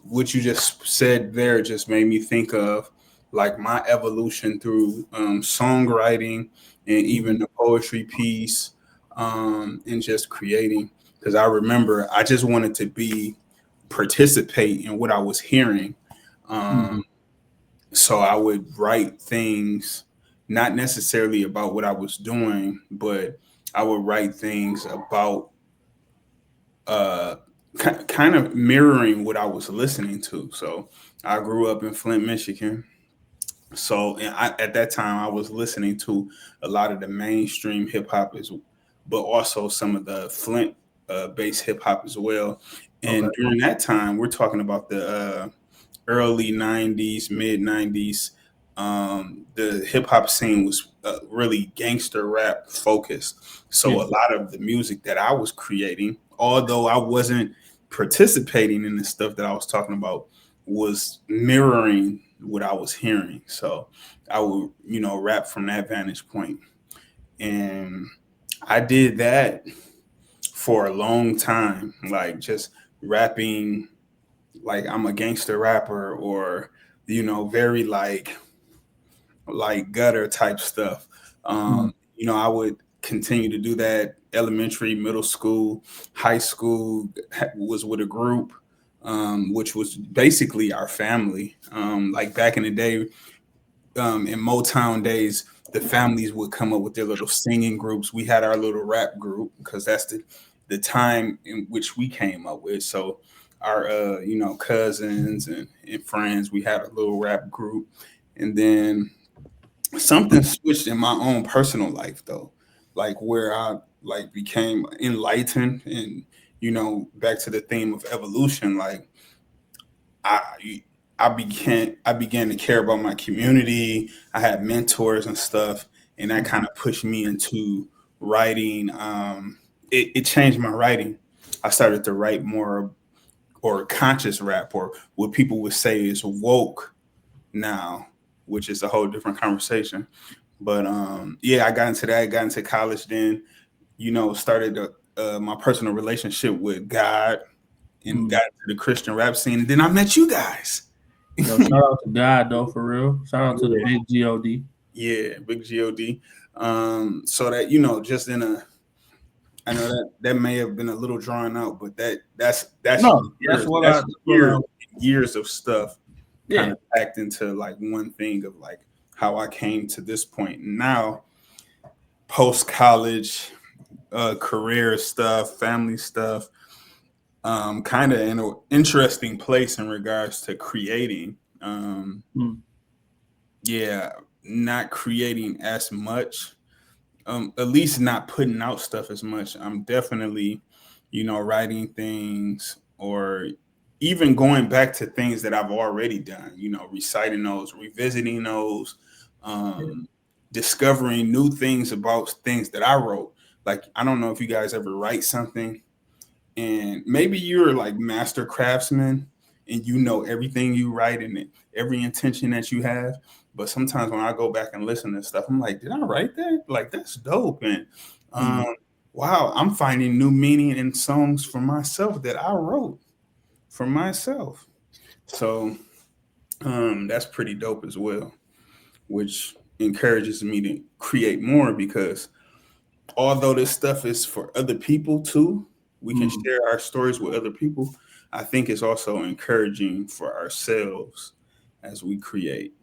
what you just said there just made me think of like my evolution through songwriting, and even the poetry piece, and just creating. Because I remember I just wanted to participate in what I was hearing. Um, Mhm. so I would write things, not necessarily about what I was doing, but I would write things about uh, kind of mirroring what I was listening to. So I grew up in Flint, Michigan. So at that time, I was listening to a lot of the mainstream hip hop, but also some of the Flint based hip hop as well. Okay. And during that time, we're talking about the early 90s, mid 90s. The hip hop scene was really gangster rap focused. So Yeah. a lot of the music that I was creating, although I wasn't participating in the stuff that I was talking about, was mirroring what I was hearing. So I would, rap from that vantage point. And I did that for a long time, like just rapping like I'm a gangster rapper, or very like gutter type stuff. Mhm. I would continue to do that elementary, middle school, high school, was with a group, which was basically our family. Like back in the day, in Motown days, the families would come up with their little singing groups. We had our little rap group because that's the time in which we came up with. So our cousins and friends, we had a little rap group. And then something switched in my own personal life though, like where I like became enlightened, and back to the theme of evolution, like I I began to care about my community. I had mentors and stuff, and that kind of pushed me into writing. It changed my writing. I started to write more, or conscious rap, or what people would say is woke now, which is a whole different conversation. But yeah, I got into that. I got into college, then started my personal relationship with God, and Mhm. got into the Christian rap scene. And then I met you guys. Yo, shout out to God though, for real. Shout out to the Yeah, big God. yeah, big God. So that just I know that may have been a little drawn out, but that's No, years, that's that's what I. years of stuff kind Yeah. of packed into like one thing of like how I came to this point. Now, post college, career stuff, family stuff, kind of in an interesting place in regards to creating. Mm. Yeah, not creating as much, at least not putting out stuff as much. I'm definitely, writing things, or even going back to things that I've already done, reciting those, revisiting those, um, discovering new things about things that I wrote. Like, I don't know if you guys ever write something, and maybe you're like master craftsman, and everything you write, and every intention that you have. But sometimes when I go back and listen to stuff, I'm like, did I write that? Like, that's dope. And Mm. wow, I'm finding new meaning in songs for myself that I wrote for myself. So That's pretty dope as well, which encourages me to create more because although this stuff is for other people too, we can Mm. share our stories with other people. I think it's also encouraging for ourselves as we create.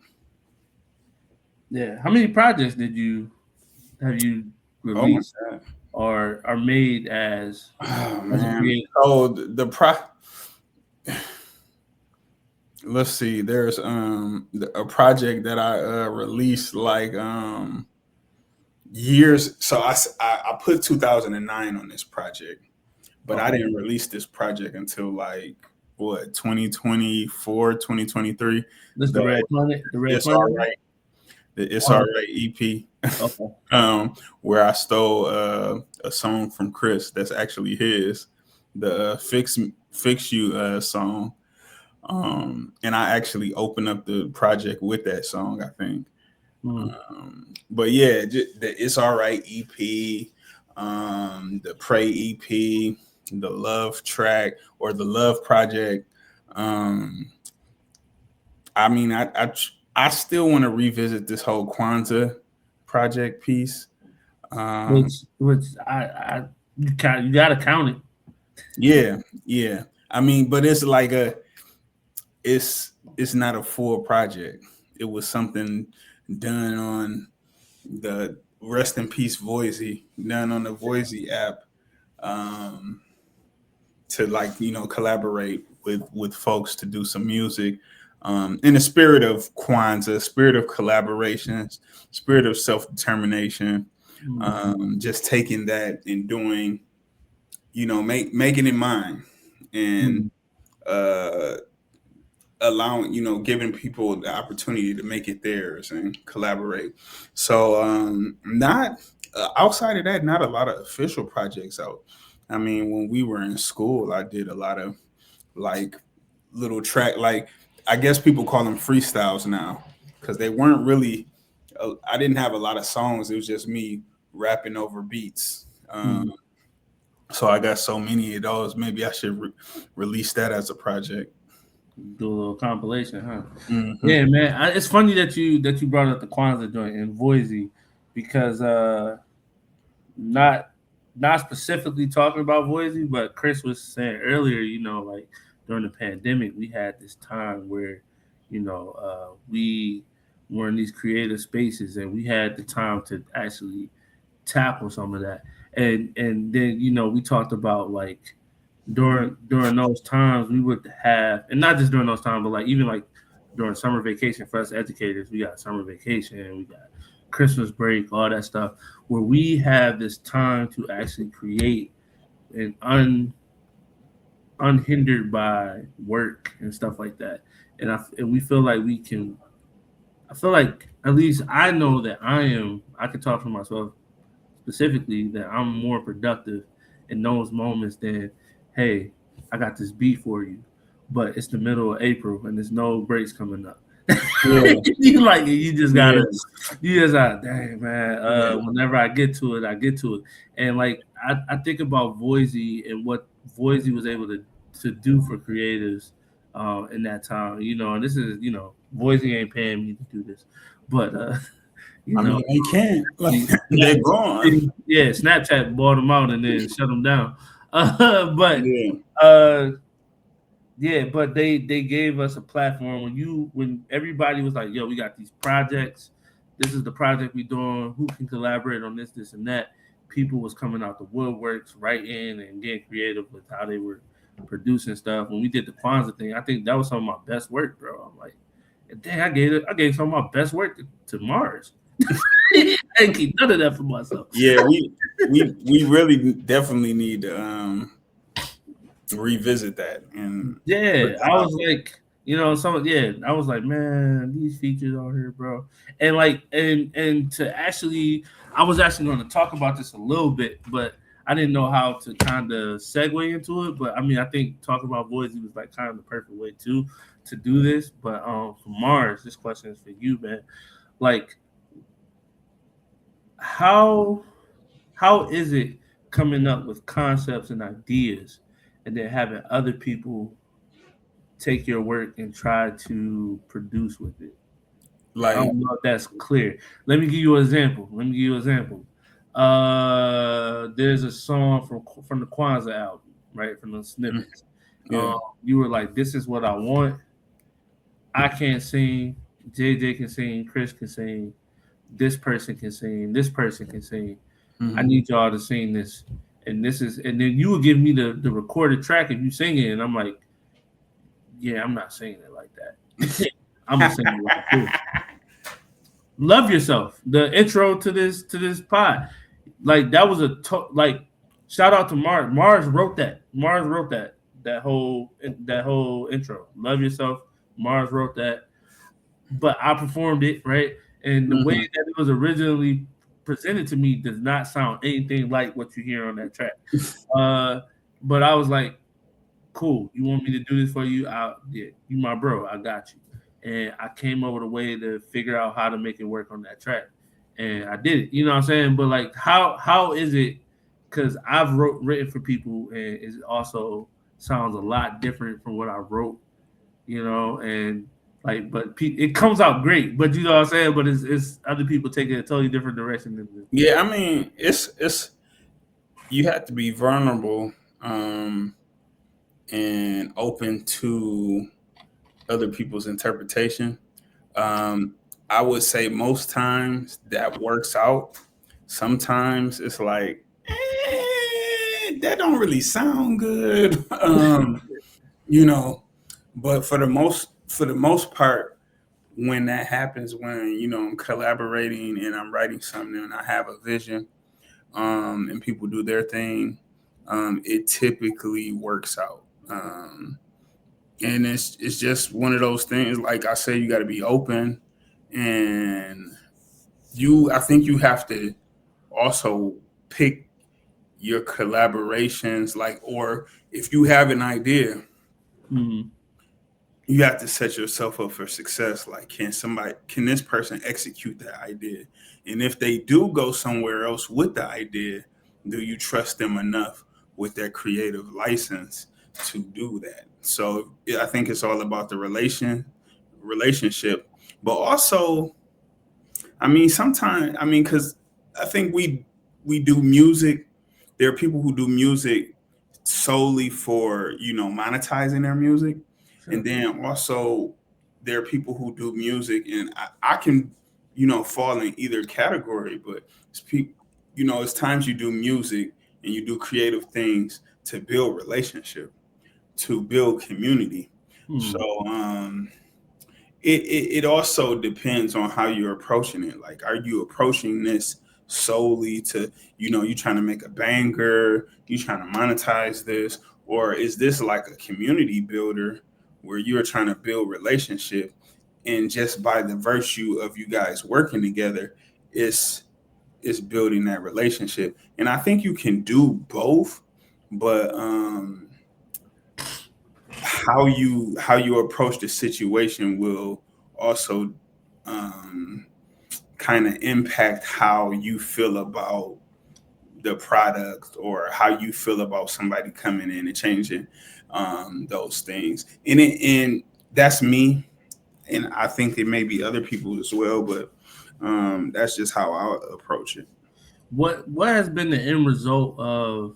Yeah. How many projects have you Oh my released god! or are made Oh as a man! creator? Oh, let's see. There's a project that I released like years. So I put 2009 on this project, but I Okay. didn't release this project until like what 2024, 2023. This the The Red Planet, the Red It's Planet All one? Right, the It's All Oh, Right EP, okay. where I stole a song from Chris that's actually his, the Fix You song. And I actually opened up the project with that song, I think. Mm. But yeah, the It's All Right EP, the Pray EP, the Love track or the Love Project. Um, I mean, I still want to revisit this whole Kwanzaa project piece. Um, Which you gotta count it. yeah, yeah. I mean, but it's like it's not a full project. It was something done on the Rest in Peace Voisey, done on the Voisey app, um, to like collaborate with folks to do some music, in the spirit of Kwanzaa, spirit of collaborations, spirit of self determination. Mm. Just taking that and doing, making it mine, and Mm. uh, allowing, giving people the opportunity to make it theirs and collaborate. So not outside of that, not a lot of official projects out. I mean, when we were in school, I did a lot of like little track, like I guess people call them freestyles now, because they weren't really. I didn't have a lot of songs. It was just me rapping over beats. Mm. So I got so many of those. Maybe I should release that as a project. Do a little compilation, huh? Hmm. Yeah, man. It's funny that you brought up the Kwanzaa joint in Boise because not not specifically talking about Boise, but Chris was saying earlier, like during the pandemic, we had this time where, we were in these creative spaces and we had the time to actually tackle some of that. And then, we talked about like during those times we would have, and not just during those times, but like even like during summer vacation for us educators, we got summer vacation, we got Christmas break, all that stuff, where we have this time to actually create and unhindered by work and stuff like that. And we feel like we can. I feel like at least I know that I can talk for myself specifically that I'm more productive in those moments than, hey, I got this beat for you, but it's the middle of April and there's no breaks coming up. Yeah, You like it, yeah, you just dang man. yeah. Whenever I get to it, I get to it. And like I think about Voisey and what Voisey was able to do for creatives in that time, and this is, Voisey ain't paying me to do this, but you I know, mean, they can't. Like, they're Snap- gone. yeah, Snapchat bought them out and then shut them down. But Yeah. uh, yeah, but they gave us a platform when everybody was like, "Yo, we got these projects. This is the project we doing. Who can collaborate on this, and that?" People was coming out the woodworks, writing and getting creative with how they were producing stuff. When we did the Kwanzaa thing, I think that was some of my best work, bro. I'm like, dang, I gave some of my best work to Mars. I didn't keep none of that for myself. Yeah, we really definitely need to revisit that and put Yeah, that I out was like, I was like, man, these features on here, bro. And like, and to actually, I was actually going to talk about this a little bit, but I didn't know how to kind of segue into it. But I mean, I think talking about Boise was like kind of the perfect way to do this. But for Mars, this question is for you, man. Like, how how is it coming up with concepts and ideas, and then having other people take your work and try to produce with it. I Like, don't know if that's clear. Let me give you an example. There's a song from the Kwanzaa album, right? From the snippets. yeah. You were like, "This is what I want." I can't sing. JJ can sing. Chris can sing. This person can sing. This person can sing. I need y'all to sing this. And then you would give me the recorded track if you sing it, and I'm like, yeah, I'm not singing it like that. I'm gonna sing it like this. Love Yourself, the intro to this pod. Like that was like shout out to Mars. Mars wrote that. That whole intro. Love Yourself. Mars wrote that. But I performed it, right? And the way that it was originally presented to me does not sound anything like what you hear on that track. But I was like, cool, you want me to do this for you? Yeah, you my bro, I got you. And I came up with a way to figure out how to make it work on that track. And I did it. You know what I'm saying? But like how is it? Because I've written for people and it also sounds a lot different from what I wrote, you know, and like, but it comes out great, but you know what I'm saying. But it's other people taking a totally different direction than this. Yeah, I mean, it's you have to be vulnerable and open to other people's interpretation. I would say most times that works out. Sometimes it's like that don't really sound good, you know. But for the most part, when that happens, when I'm collaborating and I'm writing something and I have a vision, and people do their thing, it typically works out. And it's just one of those things. Like I say, you got to be open, and I think you have to also pick your collaborations. Like, or if you have an idea, you have to set yourself up for success. Like, can this person execute that idea? And if they do go somewhere else with the idea, do you trust them enough with their creative license to do that? So I think it's all about the relationship, but also, I mean, sometimes, because I think we do music. There are people who do music solely for monetizing their music. Sure. And then also there are people who do music, and I can fall in either category, but it's times you do music and you do creative things to build relationship, to build community. So it also depends on how you're approaching it. Like, are you approaching this solely to you trying to make a banger, you trying to monetize this, or is this like a community builder where you're trying to build relationship, and just by the virtue of you guys working together, it's building that relationship? And I think you can do both, but how you approach the situation will also kind of impact how you feel about the product, or how you feel about somebody coming in and changing those things. And that's me, and I think it may be other people as well, but that's just how I approach it. What has been the end result of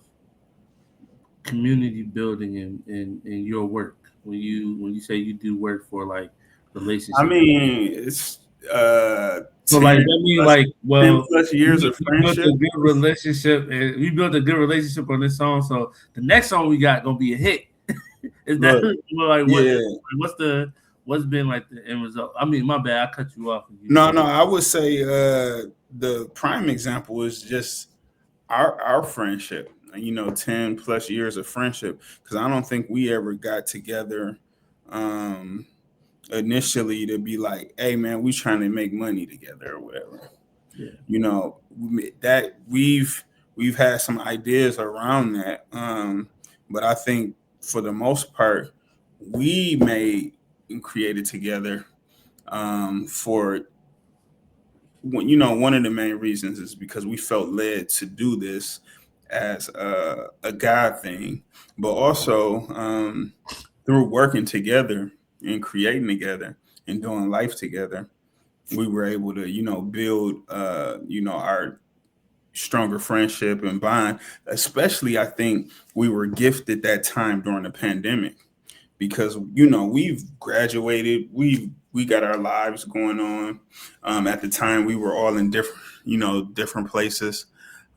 community building in your work when you say you do work for like relationships? I mean, it's so like that mean like 10+ years of friendship. Built a good relationship, and we built a good relationship on this song. So the next song we got gonna be a hit. Is that like what? Yeah. What's been like the end result? I mean, my bad, I cut you off. No, I would say the prime example is just our friendship. 10+ years of friendship, because I don't think we ever got together initially to be like, hey man, we trying to make money together or whatever. Yeah. That we've had some ideas around that, but I think for the most part we made and created together for one of the main reasons is because we felt led to do this as a God thing, but also through working together and creating together and doing life together, we were able to, build, our stronger friendship and bond. Especially, I think we were gifted that time during the pandemic because we've graduated, we got our lives going on. At the time, we were all in different places.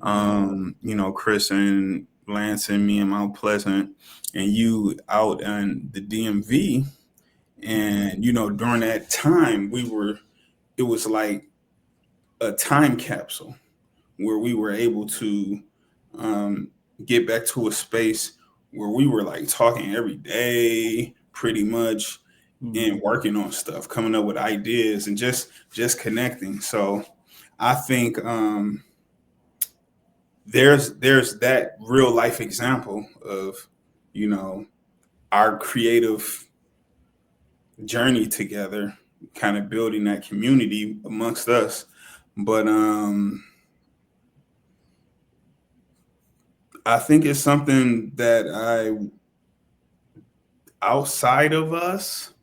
Chris and Lance and me in Mount Pleasant, and you out in the DMV. And during that time, it was like a time capsule where we were able to get back to a space where we were like talking every day, pretty much, and working on stuff, coming up with ideas, and just connecting. So I think there's that real life example of our creative journey together, kind of building that community amongst us. But I think it's something that outside of us,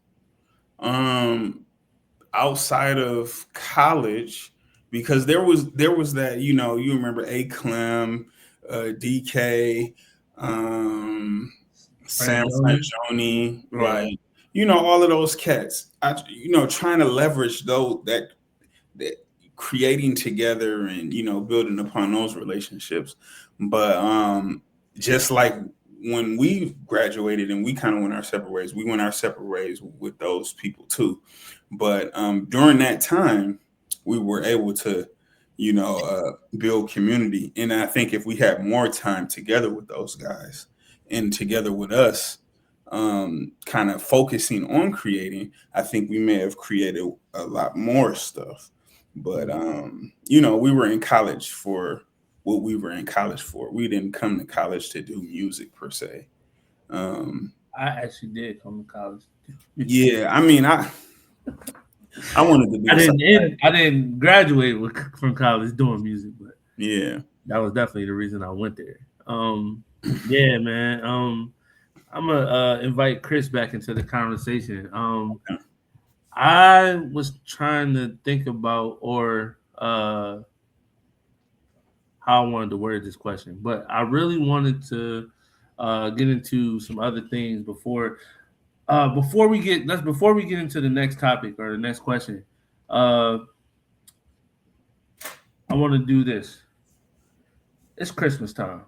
outside of college, because there was that, you remember A Clem, DK, Sam Frangioni, Right. all of those cats. Trying to leverage that creating together and building upon those relationships. But just like when we graduated and we kind of went our separate ways, we went our separate ways with those people too. But during that time, we were able to build community. And I think if we had more time together with those guys and together with us, kind of focusing on creating, I think we may have created a lot more stuff. But we were in college for what we were in college for. We didn't come to college to do music per se. I actually did come to college. Yeah, I mean, I wanted to be. I didn't graduate from college doing music, but yeah, that was definitely the reason I went there. Yeah, man. I'm gonna invite Chris back into the conversation. Okay. I was trying to think about how I wanted to word this question, but I really wanted to get into some other things before we get into the next topic or the next question. I want to do this. It's Christmas time.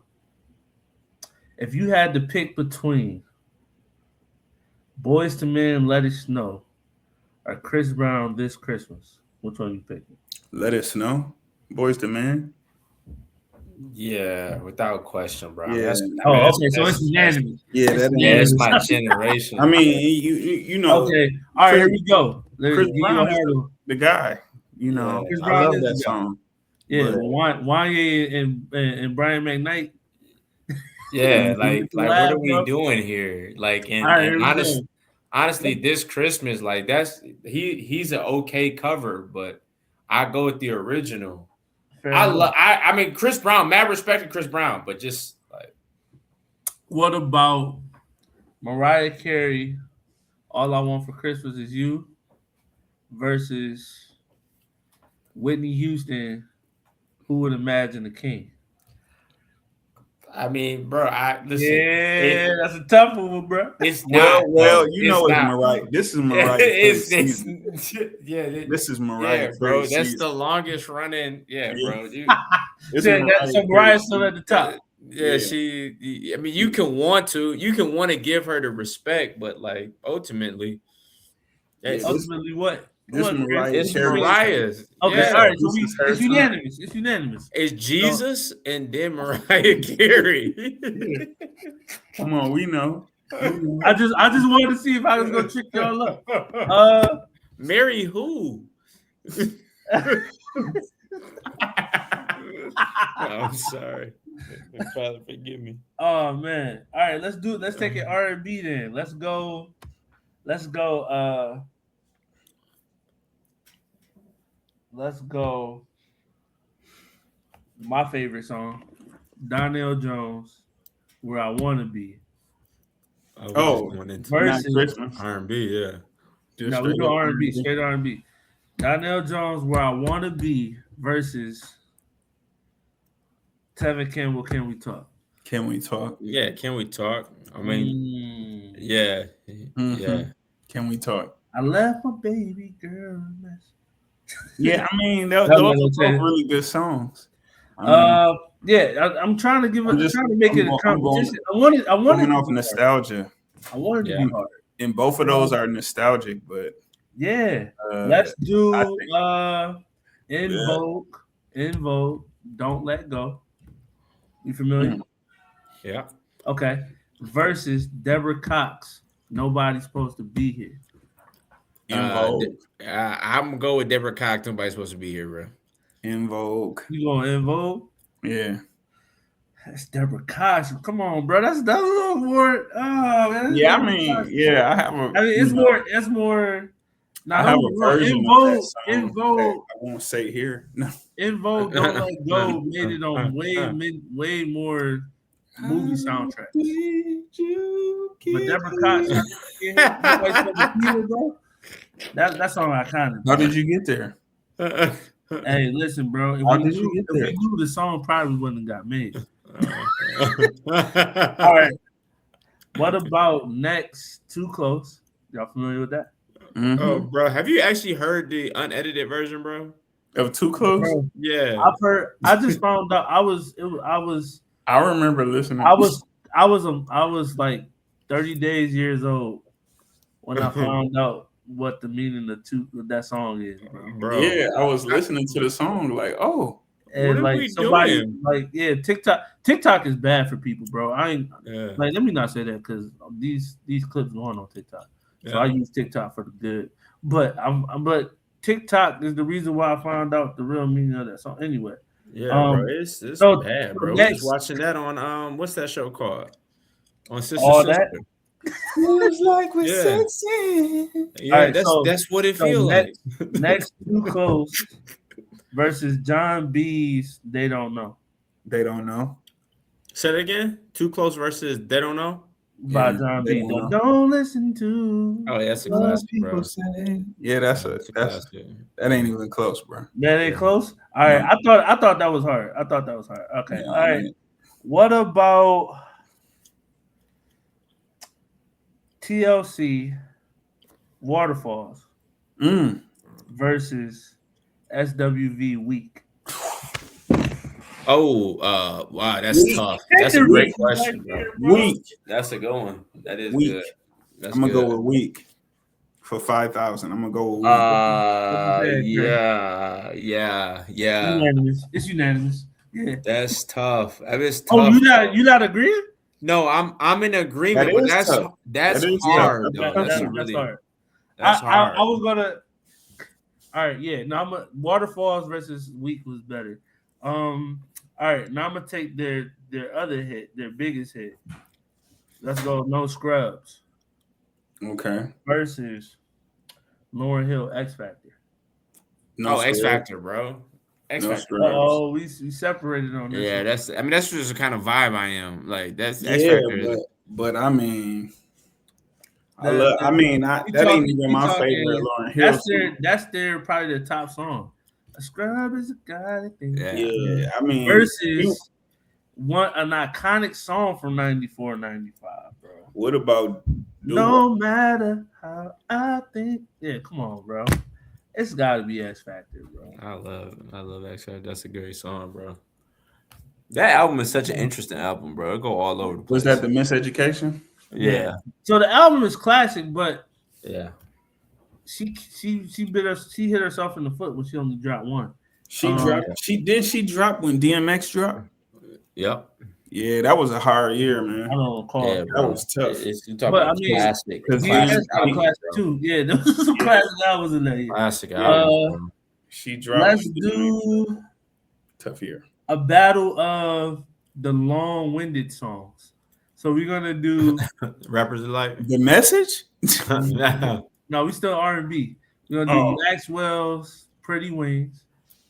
If you had to pick between Boys to Men, Let It Snow, or Chris Brown, This Christmas, which one you picking? Let It Snow, Boys to Men. Yeah, without question, bro. Yeah. Okay, so it's unanimous. Yeah, it's my generation. I mean, you know. Okay, all right, here we go. Chris Brown is the guy. Chris I Brown love that song. Yeah, Wanye and Brian McKnight. Yeah, like what are we doing here? Like, and honestly, this Christmas, like he's an okay cover, but I go with the original. I mean Chris Brown, mad respect to Chris Brown, but just like, what about Mariah Carey, All I Want for Christmas Is You versus Whitney Houston, Who Would Imagine the King? I mean, bro, listen. Yeah, that's a tough one, bro. It's not. Well, it's Mariah. This is Mariah. This is Mariah, bro. That's the longest running. Yeah, bro. So Mariah's still at the top. Yeah, I mean, you can want to give her the respect, but like ultimately, what? It's Mariah's. Okay, all right. So it's unanimous. It's unanimous. It's Jesus and then Mariah Carey. Come on, we know. I just wanted to see if I was gonna trick y'all up. Marry who? I'm sorry. Father, forgive me. Oh man. All right, let's take it R&B then. Let's go. Let's go. My favorite song, Donnell Jones, Where I Want to Be. Oh, going into not versus. Christmas. R&B, yeah. Just No, we straight go up R&B, straight R&B. Donnell Jones, Where I Wanna Be versus Tevin Campbell, Can We Talk? Can we talk? Yeah, can we talk? I mean, Mm, yeah, yeah. Can we talk? I left my baby girl a mess. Yeah, I mean, That those was are what I'm both saying. really good songs. I mean, Yeah, I'm trying to trying to make it a I'm going competition. I wanted going to off be hard. nostalgia. I wanted to Yeah. be hard. And both of those are nostalgic, but Yeah. Let's I do think In Vogue, Don't Let Go. You familiar? Mm. Yeah. Okay. Versus Deborah Cox, Nobody's Supposed to Be Here. In Vogue. I'm gonna go with Deborah Cox. Nobody's supposed to be here, bro. In Vogue. You going In Vogue? Yeah. That's Deborah Cox. Come on, bro. That's a little more. Oh man. Yeah, I mean, yeah, I have a. I mean, it's more. It's more. I Not have only a version In of Vogue. that song In that Vogue. I won't say here. No. In Vogue, Don't Let Go made it on way more movie soundtracks. But Deborah Cox, Nobody's Supposed to Be Here, bro. That song I kind of. How did you get there? Hey, listen, bro. If How we did you knew, get if there? we knew the song probably wouldn't have got made. All All right. What about next? Too Close. Y'all familiar with that? Oh, bro, have you actually heard the unedited version, bro? Of Too Close? Bro, Yeah. I've heard. I just found out. I remember listening. I was like 30 years old when I found out what the meaning of that song is, bro. Yeah, I was listening to the song like, oh. And What are like we somebody doing? like TikTok is bad for people, bro. I ain't Yeah. like let me not say that because these clips going on TikTok. So Yeah. I use TikTok for the good. But but TikTok is the reason why I found out the real meaning of that song. Anyway. Yeah, bro. It's so bad, bro. We next- was watching that on what's that show called? On Sister All Sister. that? Feels like we're Yeah. sexy. Yeah, All right, that's what it so feels like. next Too Close versus John B's They Don't Know. They don't know. Say it again. Too Close versus They Don't Know. By Yeah, John They B. Don't Know. Don't listen to. Oh, yeah, that's a what classic, people bro. say. Yeah, That's a that's classic. that ain't even close, bro. That ain't close. All right, No. I thought that was hard. Okay, Yeah, all right. man. What about TLC Waterfalls versus SWV Week? Oh, wow, that's Weak. tough. That's a great question, bro. Weak. That's a good one. That is Weak. good. That's I'm gonna good. go with weak for 5,000. I'm gonna go with weak. Yeah. Unanimous. It's unanimous. Yeah. That's tough. That is tough. Oh, you not agreeing? No, I'm in agreement, That but is that's tough. that's That is hard, tough. though. That's That's hard. That's hard. I was gonna. All right, yeah. Now Waterfalls versus Week was better. All right, now I'm gonna take their other hit, their biggest hit. Let's go. No Scrubs Okay. versus Lauryn Hill X Factor. No X scrub. Factor, bro. X No Factor. scrubs. Oh, we separated on this. Yeah, one. that's just the kind of vibe I am. Like that's X Yeah, Factor. but I mean, That that ain't even my favorite Lauryn Hill song. That's their probably the top song. A scrub is a guy that thinks. Yeah, I mean, Versus an iconic song from 94, 95, bro. what about No matter how I think. Yeah, come on, bro. It's gotta be X Factor, bro. I love X Factor. That's a great song, bro. That album is such an interesting album, bro. It go all over the place. Was that the Miseducation? Yeah. So the album is classic, but Yeah. she hit herself in the foot when she only dropped one. She dropped when DMX dropped? Yep. Yeah, that was a hard year, I man. don't recall. Yeah, That bro. was tough. You talk But, about I mean, classic. Yeah, that's album, classic bro. too. Yeah, there was some classic albums in there. Classic album. bro. She dropped. Let's when DMX do tough year. a battle of the long-winded songs. So we're gonna do Rappers alike. The Message? no, we still R&B. We're gonna do Maxwell's Pretty Wings.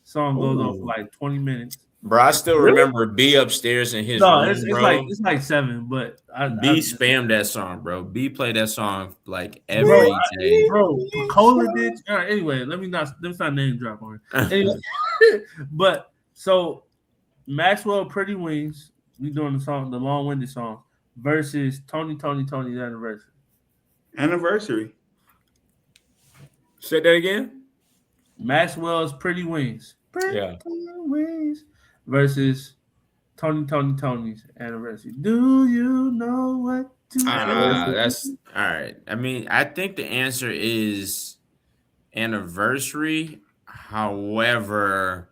Song goes on for like 20 minutes. Bro, I still Really? remember B upstairs in his No, room, it's bro. it's like 7, but B spammed that song, bro. B played that song like bro, every day. Cola did. All right, anyway, let's not name drop on it. Anyway, but so Maxwell Pretty Wings, we doing the song, the long-winded song, versus Tony's anniversary. Anniversary. Say that again. Maxwell's Pretty Wings. Yeah. Wings versus Tony's anniversary. Do you know what to say? That's all right. I mean, I think the answer is anniversary. However,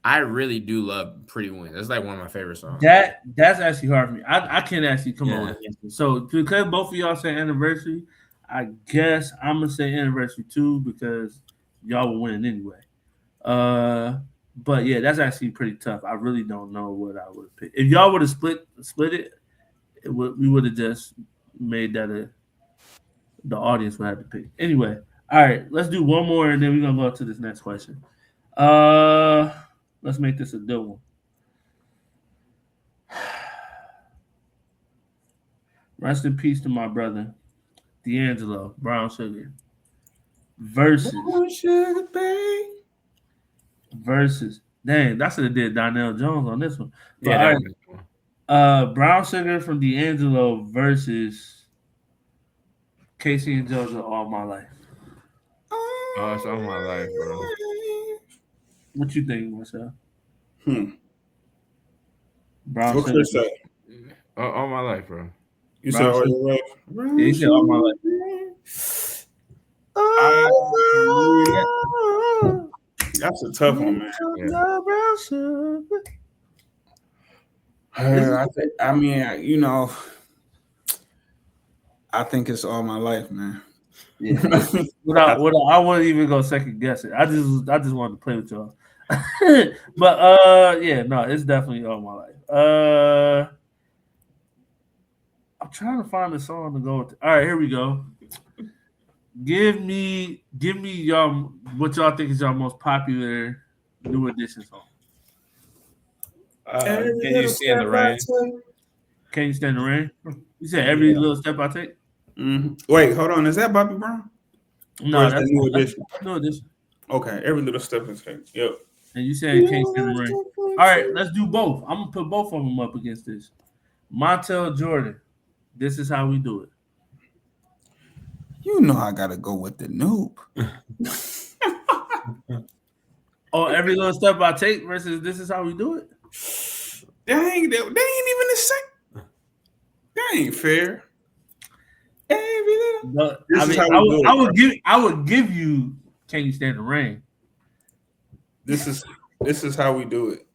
I really do love Pretty Wings. That's like one of my favorite songs. That's actually hard for me. I can't actually come on with an answer. So because both of y'all say anniversary, I guess I'm gonna say anniversary too because y'all will win anyway. But yeah, that's actually pretty tough. I really don't know what I would have picked. If y'all would have split it, we would have just made that the audience would have to pick. Anyway, all right, let's do one more and then we're gonna go to this next question. Let's make this a good one. Rest in peace to my brother, D'Angelo, Brown Sugar. Versus. Dang, I should have did Donnell Jones on this one. But, Yeah. Brown Sugar from D'Angelo versus Casey and JoJo All My Life. Oh, it's All My Life, bro. What you think, Marcel? Brown Sugar. Chris say? All My Life, bro. You said All Your Life? Yeah, he said All My Life. That's a tough one, man. Yeah. I think it's All My Life, man. Yeah. I wouldn't even go second guess it. I just wanted to play with y'all. But yeah, no, it's definitely All My Life. I'm trying to find a song to go with. All right, here we go. Give me y'all what y'all think is y'all most popular New Edition song. Can you stand the rain? Can you stand the rain? You said every little step I take. Mm-hmm. Wait, hold on. Is that Bobby Brown? No, that's New Edition. New Edition. Okay, every little step I take. Yep. And you said Can't Stand the Rain. All right, let's do both. I'm gonna put both of them up against this. Montel Jordan. This is how we do it. You know I gotta go with the noob. Oh, every little step I take versus this is how we do it. They ain't even the same. That ain't fair. I would give you Can You Stand the Rain. This is how we do it.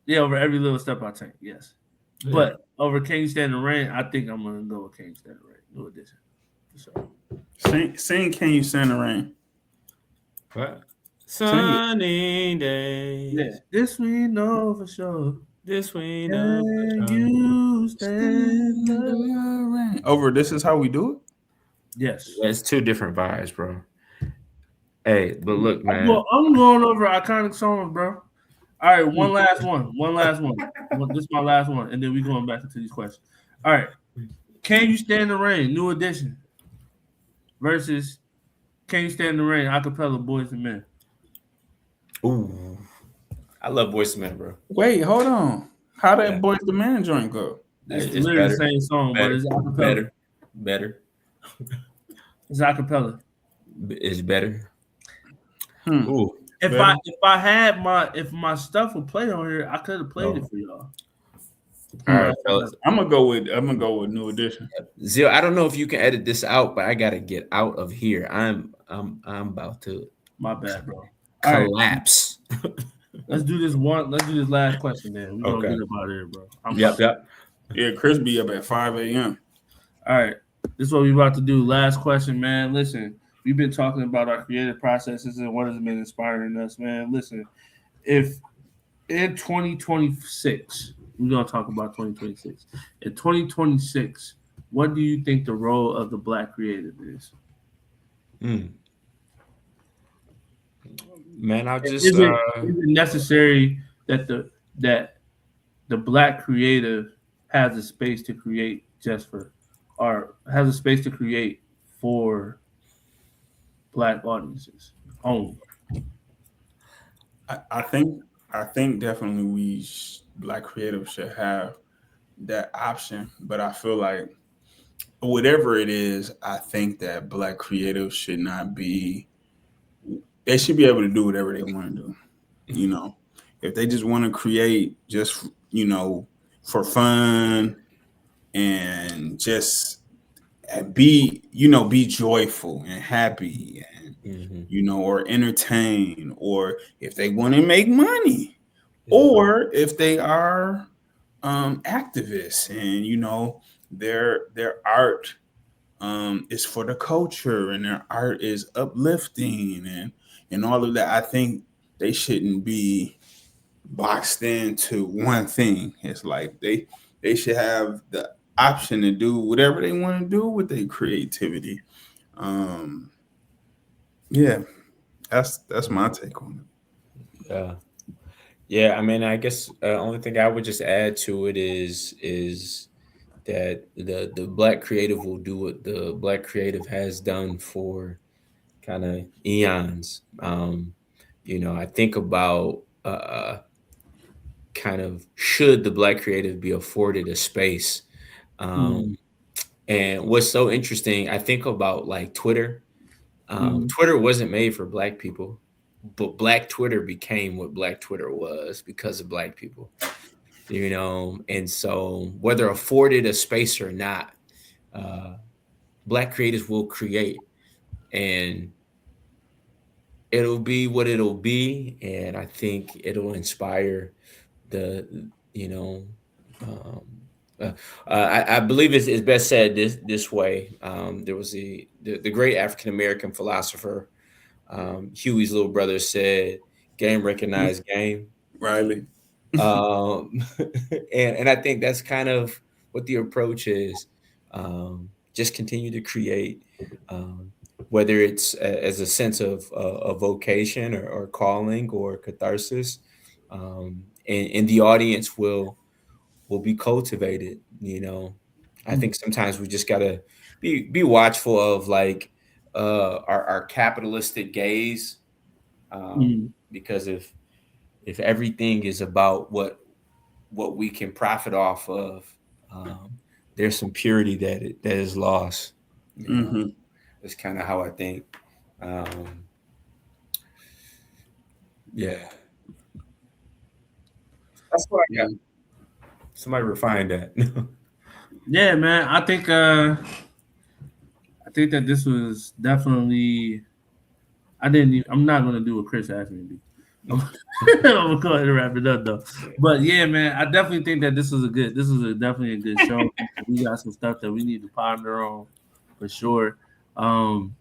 Yeah, over every little step I take, yes. Yeah. But over Can You Stand the Rain, I think I'm gonna go with Can You Stand the Rain. New Edition. For sure. Sing Can You Stand the Rain. What? Sunny days. Yeah. This we know for sure. This we know. You stand the rain. Over This Is How We Do It? Yes. It's two different vibes, bro. Hey, but look, man. I'm going over iconic songs, bro. All right, one last one. This is my last one, and then we're going back into these questions. All right. Can You Stand the Rain, New Edition, versus Can You Stand the Rain, acapella Boys and Men. Ooh. I love Boys and Men, bro. Wait, hold on. How that Boys and Men joint go? It's literally the same song, but it's acapella. Better. It's acapella. It's better. Ooh. If my stuff would play on here, I could have played it for y'all. All right, fellas. I'm gonna go with New Edition. Zio, I don't know if you can edit this out, but I gotta get out of here. I'm about to. My bad, bro. Collapse. Right. Let's do this last question, then. We're gonna get up out of here, bro. Yep. Yeah, Chris be up at 5 a.m. All right. This is what we're about to do. Last question, man. Listen, we've been talking about our creative processes and what has been inspiring us, man. Listen, if in 2026, we're going to talk about 2026. In 2026, what do you think the role of the Black creative is? Man, I'll just... Is it necessary that the black creative has a space to create just for, or has a space to create for black audiences only. I think definitely black creatives should have that option, but I feel like whatever it is, I think that black creatives should not be. They should be able to do whatever they want to do. You know, if they just want to create, just for fun and just be joyful and happy and Mm-hmm. or entertain, or if they want to make money, Yeah. or if they are activists and their art is for the culture and their art is uplifting and all of that. I think they shouldn't be boxed into one thing. It's like they should have the option to do whatever they want to do with their creativity. Um, yeah, that's my take on Yeah. Yeah, I mean, I guess only thing I would just add to it is that the black creative will do what the black creative has done for kind of eons. I think about kind of should the black creative be afforded a space. Um, Mm, and what's so interesting, I think about like Twitter. mm, Twitter wasn't made for black people, but black Twitter became what black Twitter was because of black people. And so whether afforded a space or not, uh, black creators will create, and it'll be what it'll be, and I think it'll inspire the you know um, I believe it's best said this way. There was the great African American philosopher, Huey's little brother, said, "Game it. recognized game." Riley. um, and I think that's kind of what the approach is. Just continue to create, um, whether it's as a sense of a vocation or calling or catharsis, and the audience will be cultivated. I mm, think sometimes we just gotta be watchful of like our capitalistic gaze, mm, because if everything is about what we can profit off of, um, there's some purity that is lost. You know, Hmm. that's kind of how I think. Um, yeah, that's what I got. Yeah. Somebody refine that. yeah, man. I think that this was definitely. I didn't. I'm not gonna do what Chris asked me to do. I'm, I'm gonna go ahead and wrap it up though. But yeah, man, I definitely think that this was a good. This was definitely a good show. We got some stuff that we need to ponder on for sure. Um,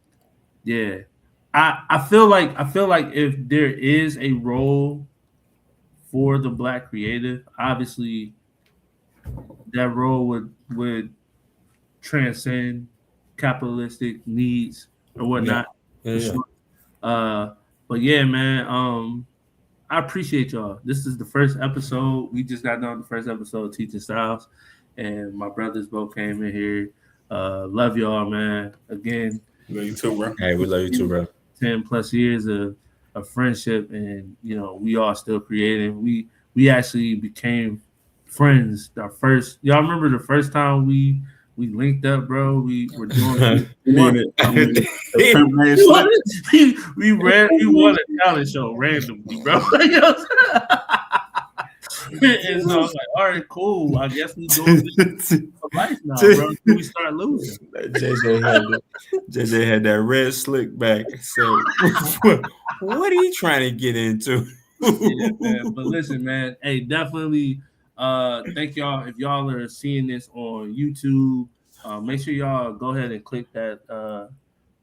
yeah, I feel like if there is a role for the black creative, obviously that role would transcend capitalistic needs or Yeah, whatnot yeah, for yeah. sure. Uh, but yeah, man, I appreciate y'all. This is the first episode. We just got done the first episode of Teaching Styles, and my brothers both came in here. Love y'all, man. Again, Love you too, bro. Hey, we love you too, bro. 10 plus years of friendship, and we all still creating. We actually became friends. Our first, y'all remember the first time we linked up, bro? We were doing You one. mean it? I mean the pimp named We Slick. won, we won a talent show randomly, bro. And so I was like, all right, cool. I guess we doing this for life now, bro. Till we start losing. JJ had that red slick back. So, what are you trying to get into? Yeah, man. But listen, man. Hey, definitely. Thank y'all. If y'all are seeing this on YouTube, make sure y'all go ahead and click that.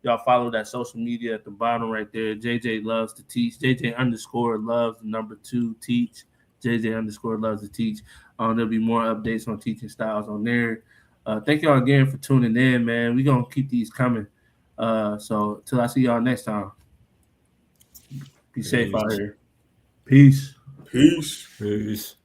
Y'all follow that social media at the bottom right there. JJ loves to teach. JJ underscore loves the number 2 teach. JJ underscore loves to teach. There'll be more updates on teaching styles on there. Thank y'all again for tuning in, man. We're gonna keep these coming. So till I see y'all next time. Be safe out here. Peace. Peace. Peace.